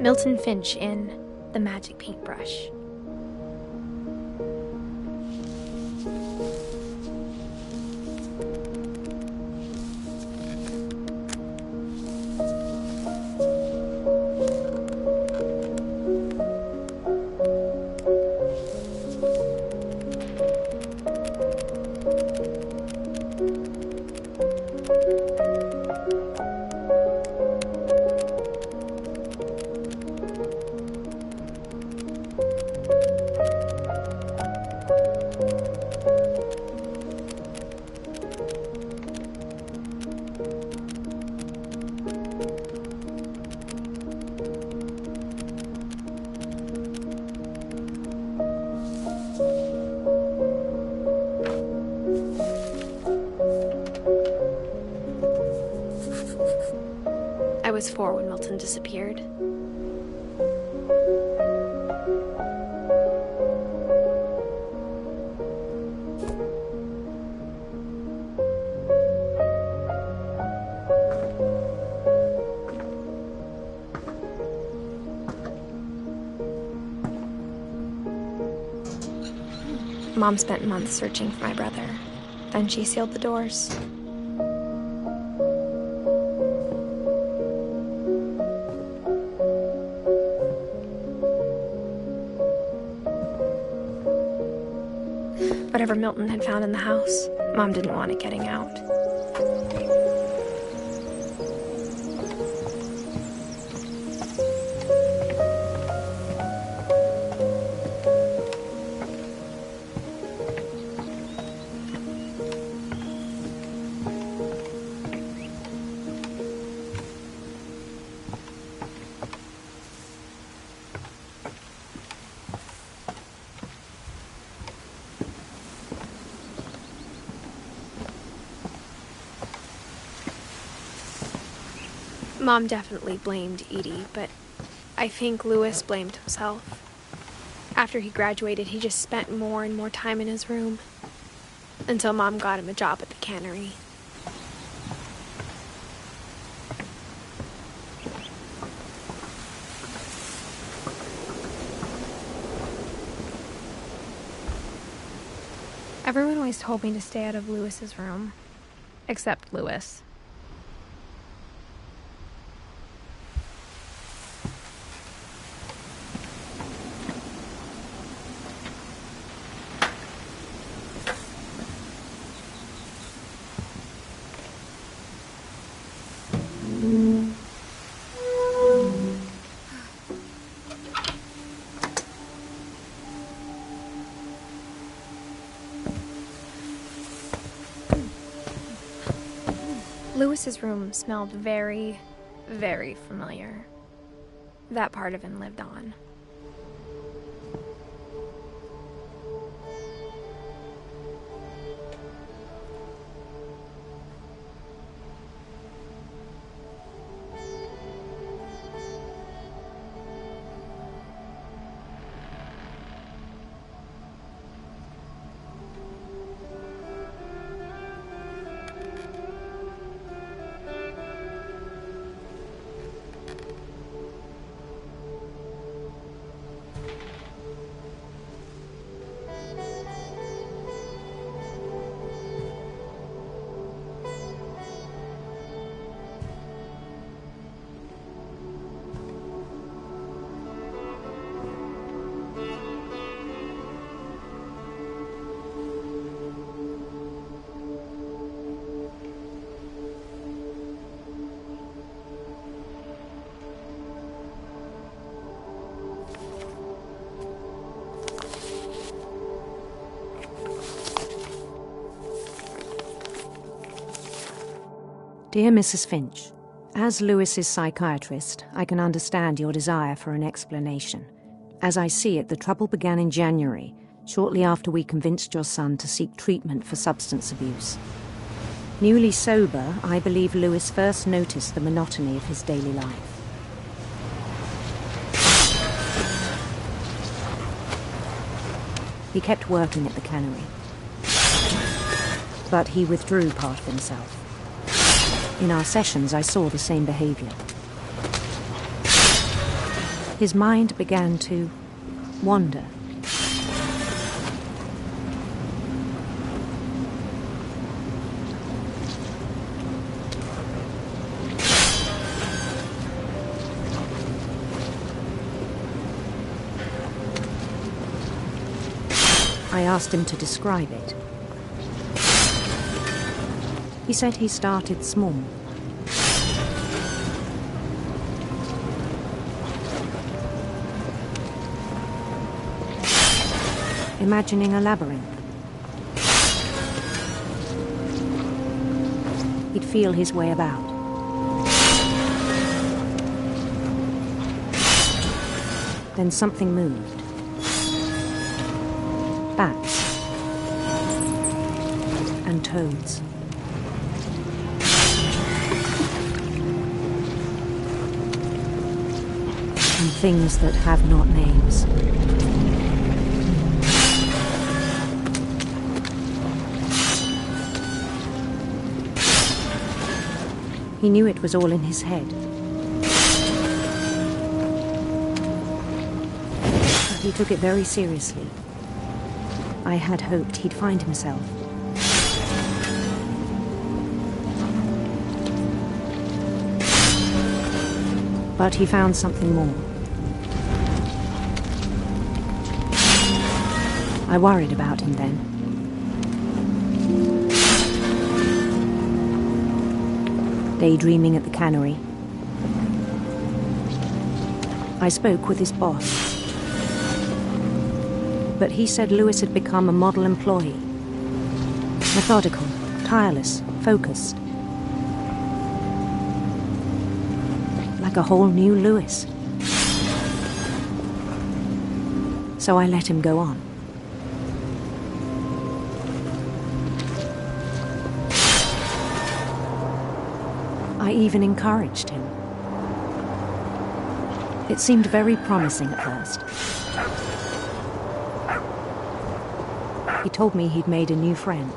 Milton Finch in The Magic Paintbrush. before when Milton disappeared. Mom spent months searching for my brother. Then she sealed the doors. Whatever Milton had found in the house, Mom didn't want it getting out. Mom definitely blamed Edie, but I think Louis blamed himself. After he graduated, he just spent more and more time in his room, until Mom got him a job at the cannery. Everyone always told me to stay out of Louis's room, except Louis. Louis's room smelled very, very familiar. That part of him lived on. Dear Mrs. Finch, as Louis's psychiatrist, I can understand your desire for an explanation. As I see it, the trouble began in January, shortly after we convinced your son to seek treatment for substance abuse. Newly sober, I believe Louis first noticed the monotony of his daily life. He kept working at the cannery, but he withdrew part of himself. In our sessions, I saw the same behavior. His mind began to wander. I asked him to describe it. He said he started small. Imagining a labyrinth. He'd feel his way about. Then something moved. Bats. And toads. things that have not names. He knew it was all in his head. But he took it very seriously. I had hoped he'd find himself. But he found something more. I worried about him then. Daydreaming at the cannery, I spoke with his boss. But he said Lewis had become a model employee. Methodical, tireless, focused. Like a whole new Lewis. So I let him go on. I even encouraged him. It seemed very promising at first. He told me he'd made a new friend.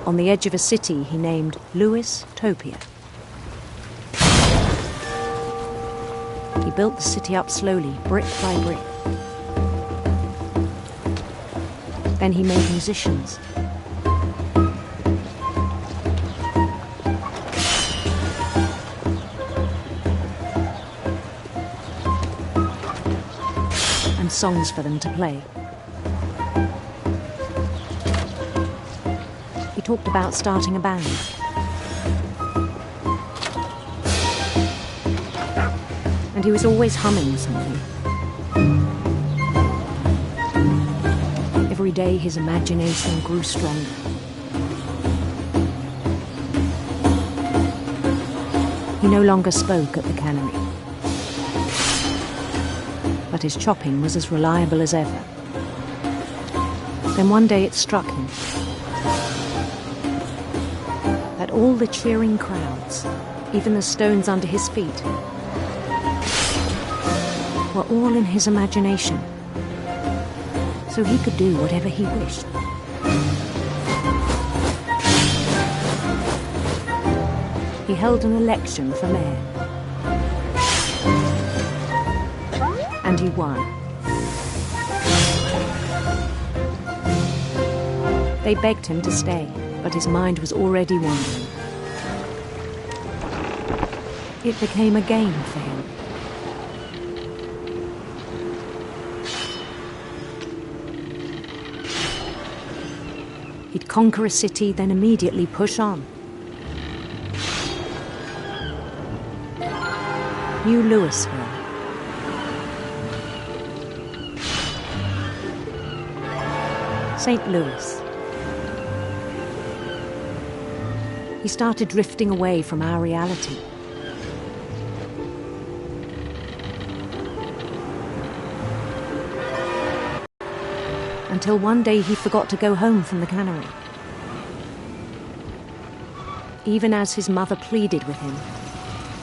On the edge of a city he named Lewis Topia. He built the city up slowly, brick by brick. Then he made musicians. And songs for them to play. He talked about starting a band. And he was always humming something. Every day his imagination grew stronger. He no longer spoke at the cannery. But his chopping was as reliable as ever. Then one day it struck him that all the cheering crowds, even the stones under his feet, were all in his imagination, so he could do whatever he wished. He held an election for mayor. And he won. They begged him to stay, but his mind was already wandering. It became a game for him. He'd conquer a city, then immediately push on. New Louisville. St. Louis. He started drifting away from our reality. Until one day he forgot to go home from the cannery. Even as his mother pleaded with him,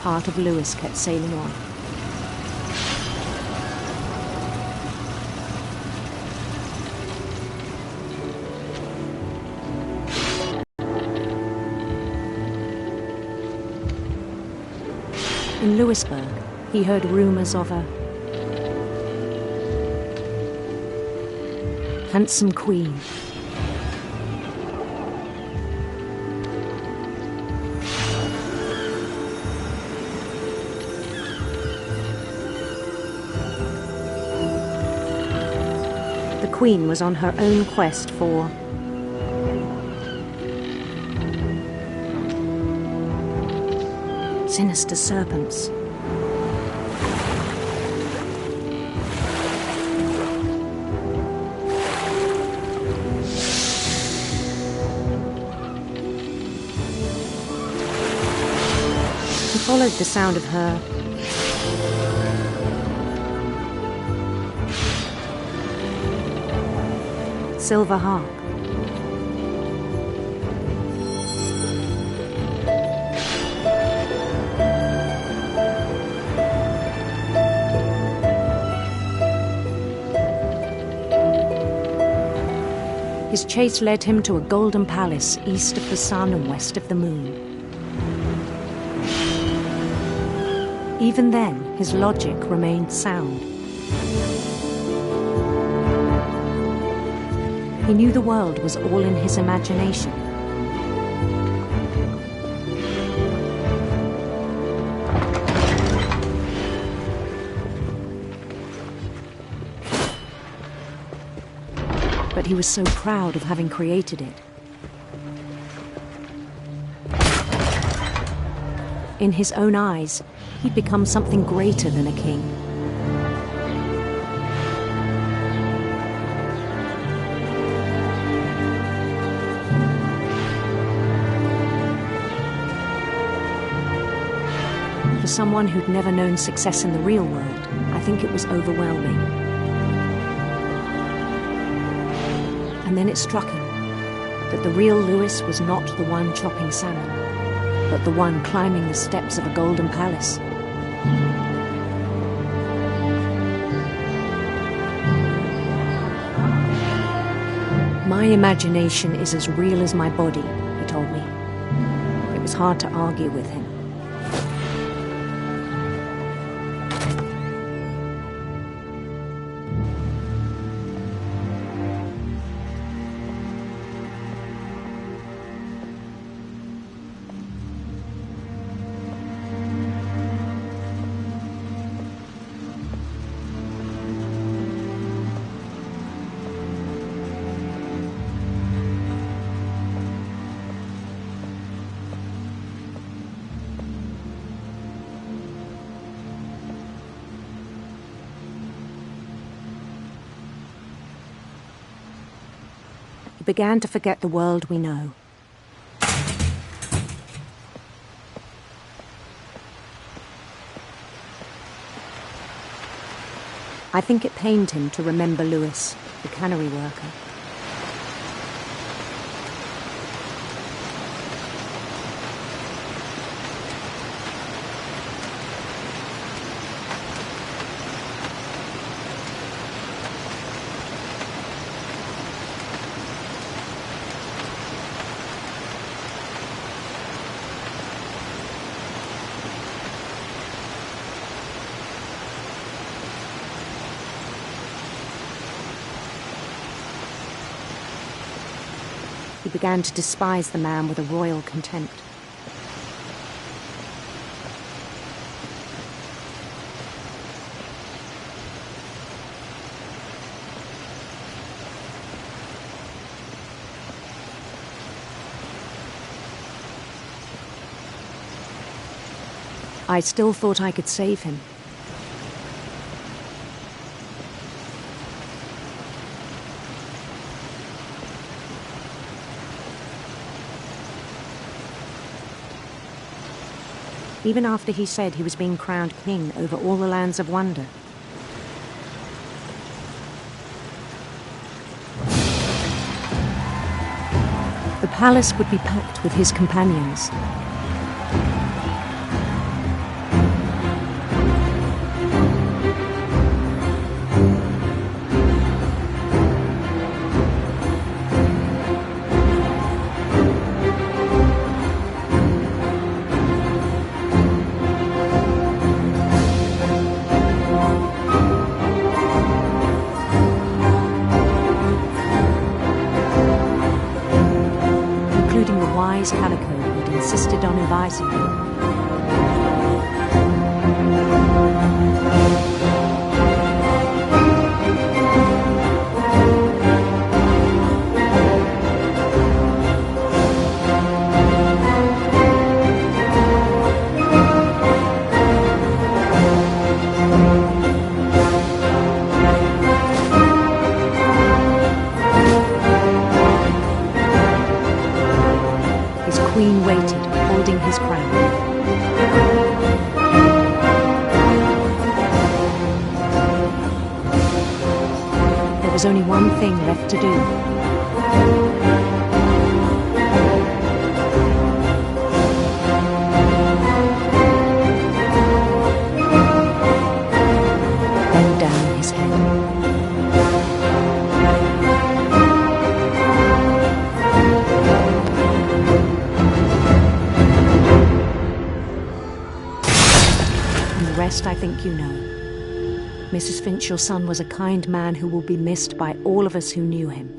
part of Lewis kept sailing on. In Lewisburg, he heard rumors of a handsome queen. The queen was on her own quest for sinister serpents. He followed the sound of her silver harp. His chase led him to a golden palace east of the sun and west of the moon. Even then, his logic remained sound. He knew the world was all in his imagination. But he was so proud of having created it. In his own eyes, he'd become something greater than a king. For someone who'd never known success in the real world, I think it was overwhelming. And then it struck him that the real Lewis was not the one chopping salmon, but the one climbing the steps of a golden palace. My imagination is as real as my body, he told me. It was hard to argue with him. Began to forget the world we know. I think it pained him to remember Lewis, the cannery worker. He began to despise the man with a royal contempt. I still thought I could save him. Even after he said he was being crowned king over all the lands of wonder. The palace would be packed with his companions. Calico had insisted on advising him. Queen waited, holding his crown. There was only one thing left to do. Bend down his head. rest I think you know. Mrs. Finch, your son was a kind man who will be missed by all of us who knew him.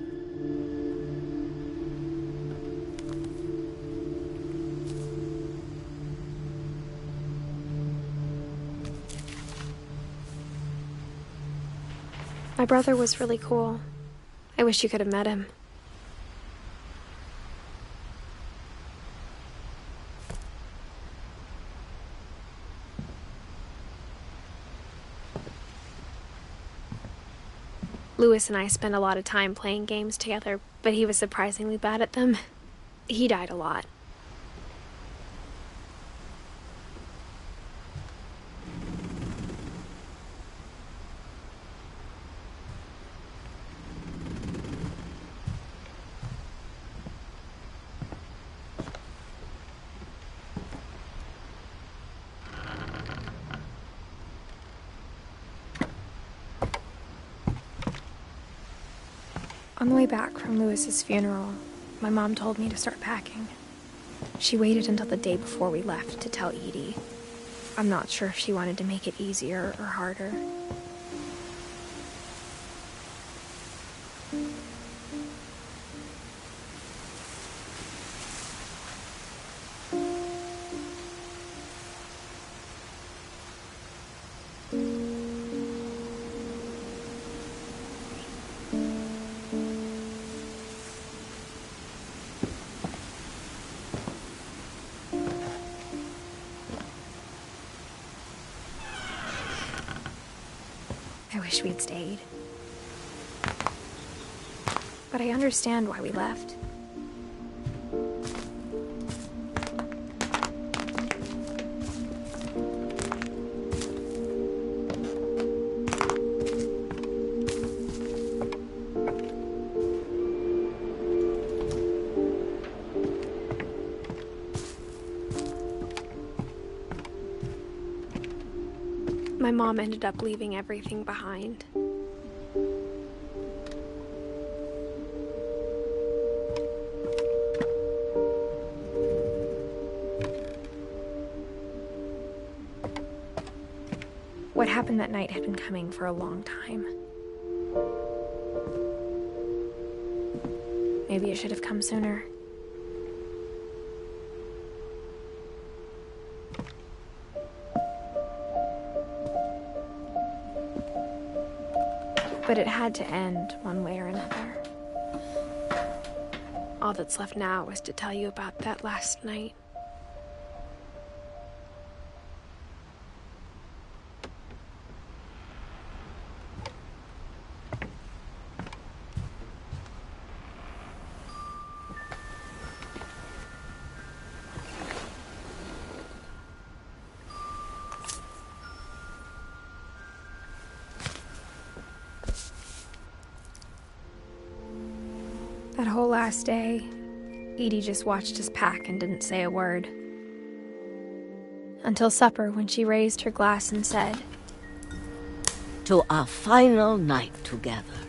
My brother was really cool. I wish you could have met him. Lewis and I spent a lot of time playing games together, but he was surprisingly bad at them. He died a lot. On the way back from Lewis's funeral, my mom told me to start packing. She waited until the day before we left to tell Edie. I'm not sure if she wanted to make it easier or harder. I wish we'd stayed. But I understand why we left. My mom ended up leaving everything behind. What happened that night had been coming for a long time. Maybe it should have come sooner. But it had to end one way or another. All that's left now is to tell you about that last night. That whole last day, Edie just watched us pack and didn't say a word. Until supper, when she raised her glass and said, "To our final night together,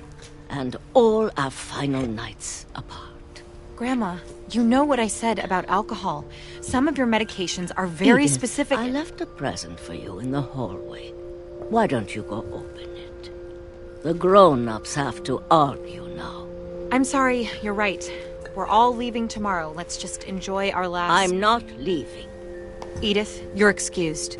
and all our final nights apart." Grandma, you know what I said about alcohol. Some of your medications are very Edith, specific. I left a present for you in the hallway. Why don't you go open it? The grown-ups have to argue now. I'm sorry, you're right. We're all leaving tomorrow. Let's just enjoy our last... I'm not leaving. Edith, you're excused.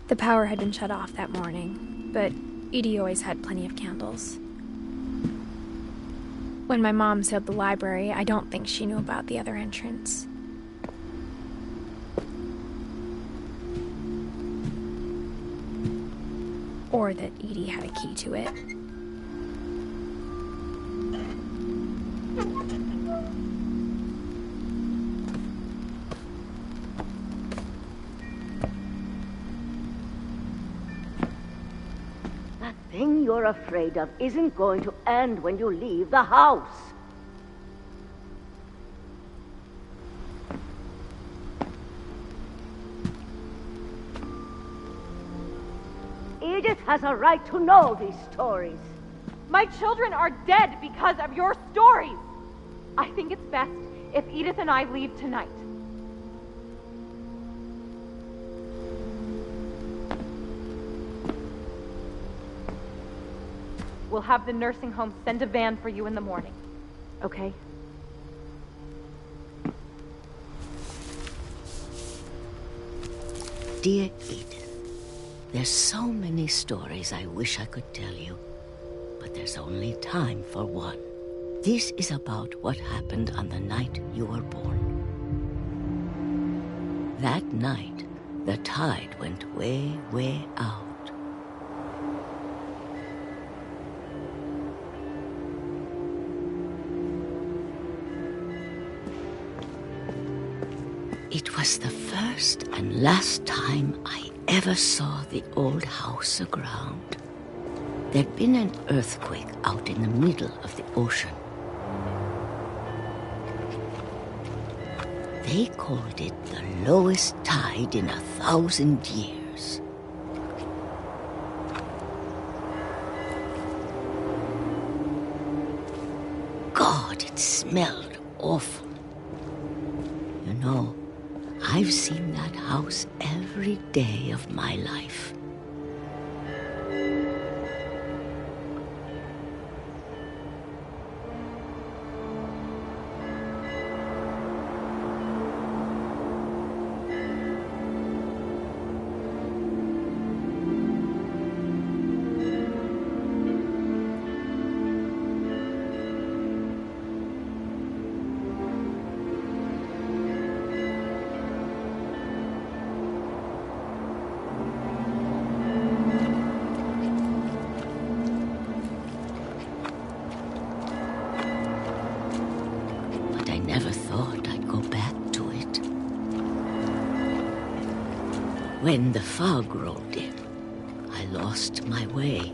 The power had been shut off that morning, but Edie always had plenty of candles. When my mom sealed the library, I don't think she knew about the other entrance. Or that Edie had a key to it. That thing you're afraid of isn't going to end when you leave the house. Edith has a right to know these stories. My children are dead because of your stories. I think it's best if Edith and I leave tonight. We'll have the nursing home send a van for you in the morning, okay? Dear Edith, there's so many stories I wish I could tell you, but there's only time for one. This is about what happened on the night you were born. That night, the tide went way, way out. It was the first and last time I ever saw the old house aground. There'd been an earthquake out in the middle of the ocean. They called it the lowest tide in 1,000 years. God, it smelled awful. You know, I've seen that house every day of my life. When the fog rolled in, I lost my way.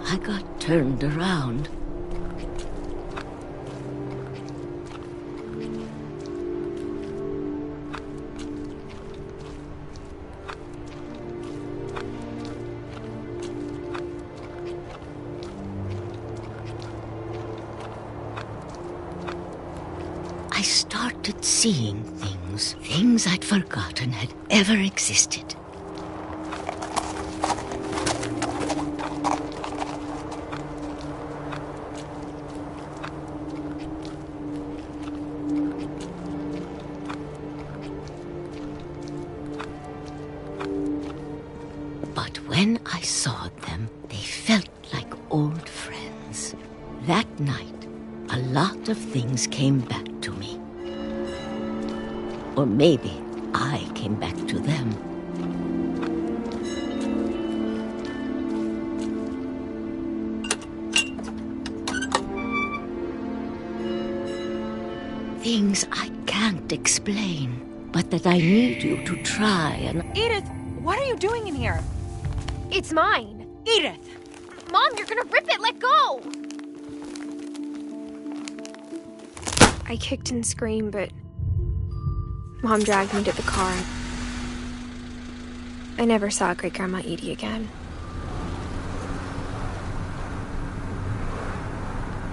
I got turned around. I started seeing things I'd forgotten had ever existed. But when I saw them, they felt like old friends. That night, a lot of things came back to me. Or maybe I came back to them. Things I can't explain, but that I need you to try and... Edith, what are you doing in here? It's mine. Edith! Mom, you're gonna rip it! Let go! I kicked and screamed, but Mom dragged me to the car. I never saw Great-Grandma Edie again.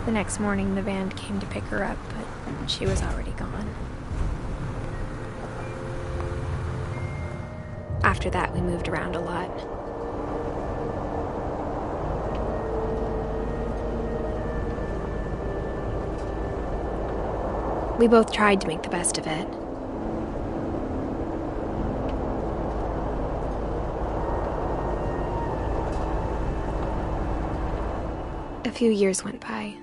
The next morning, the van came to pick her up, but she was already gone. After that, we moved around a lot. We both tried to make the best of it. A few years went by.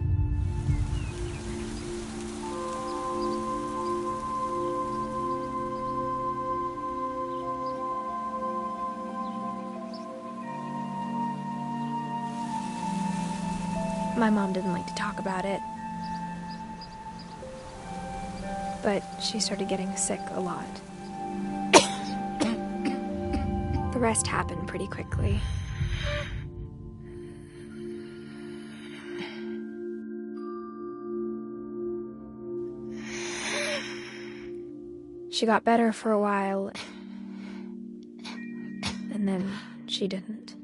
My mom didn't like to talk about it. But she started getting sick a lot. The The rest happened pretty quickly. She got better for a while, and then she didn't.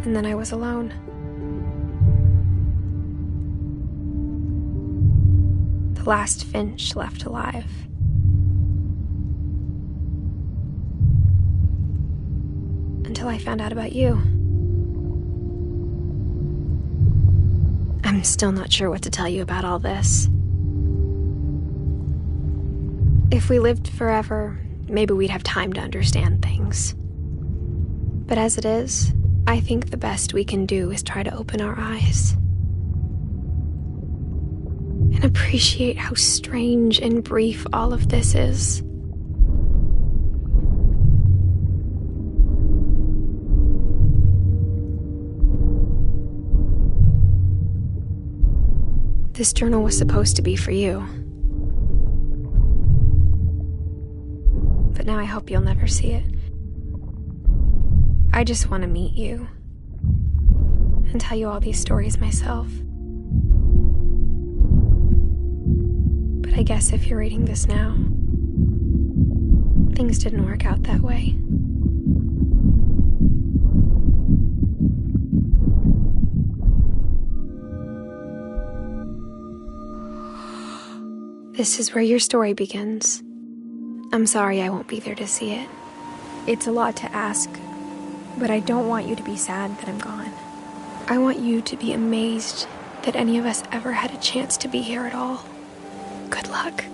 And then I was alone. The last Finch left alive. Until I found out about you. I'm still not sure what to tell you about all this. If we lived forever, maybe we'd have time to understand things. But as it is, I think the best we can do is try to open our eyes. And appreciate how strange and brief all of this is. This journal was supposed to be for you. But now I hope you'll never see it. I just want to meet you and tell you all these stories myself. But I guess if you're reading this now, things didn't work out that way. This is where your story begins. I'm sorry I won't be there to see it. It's a lot to ask, but I don't want you to be sad that I'm gone. I want you to be amazed that any of us ever had a chance to be here at all. Good luck.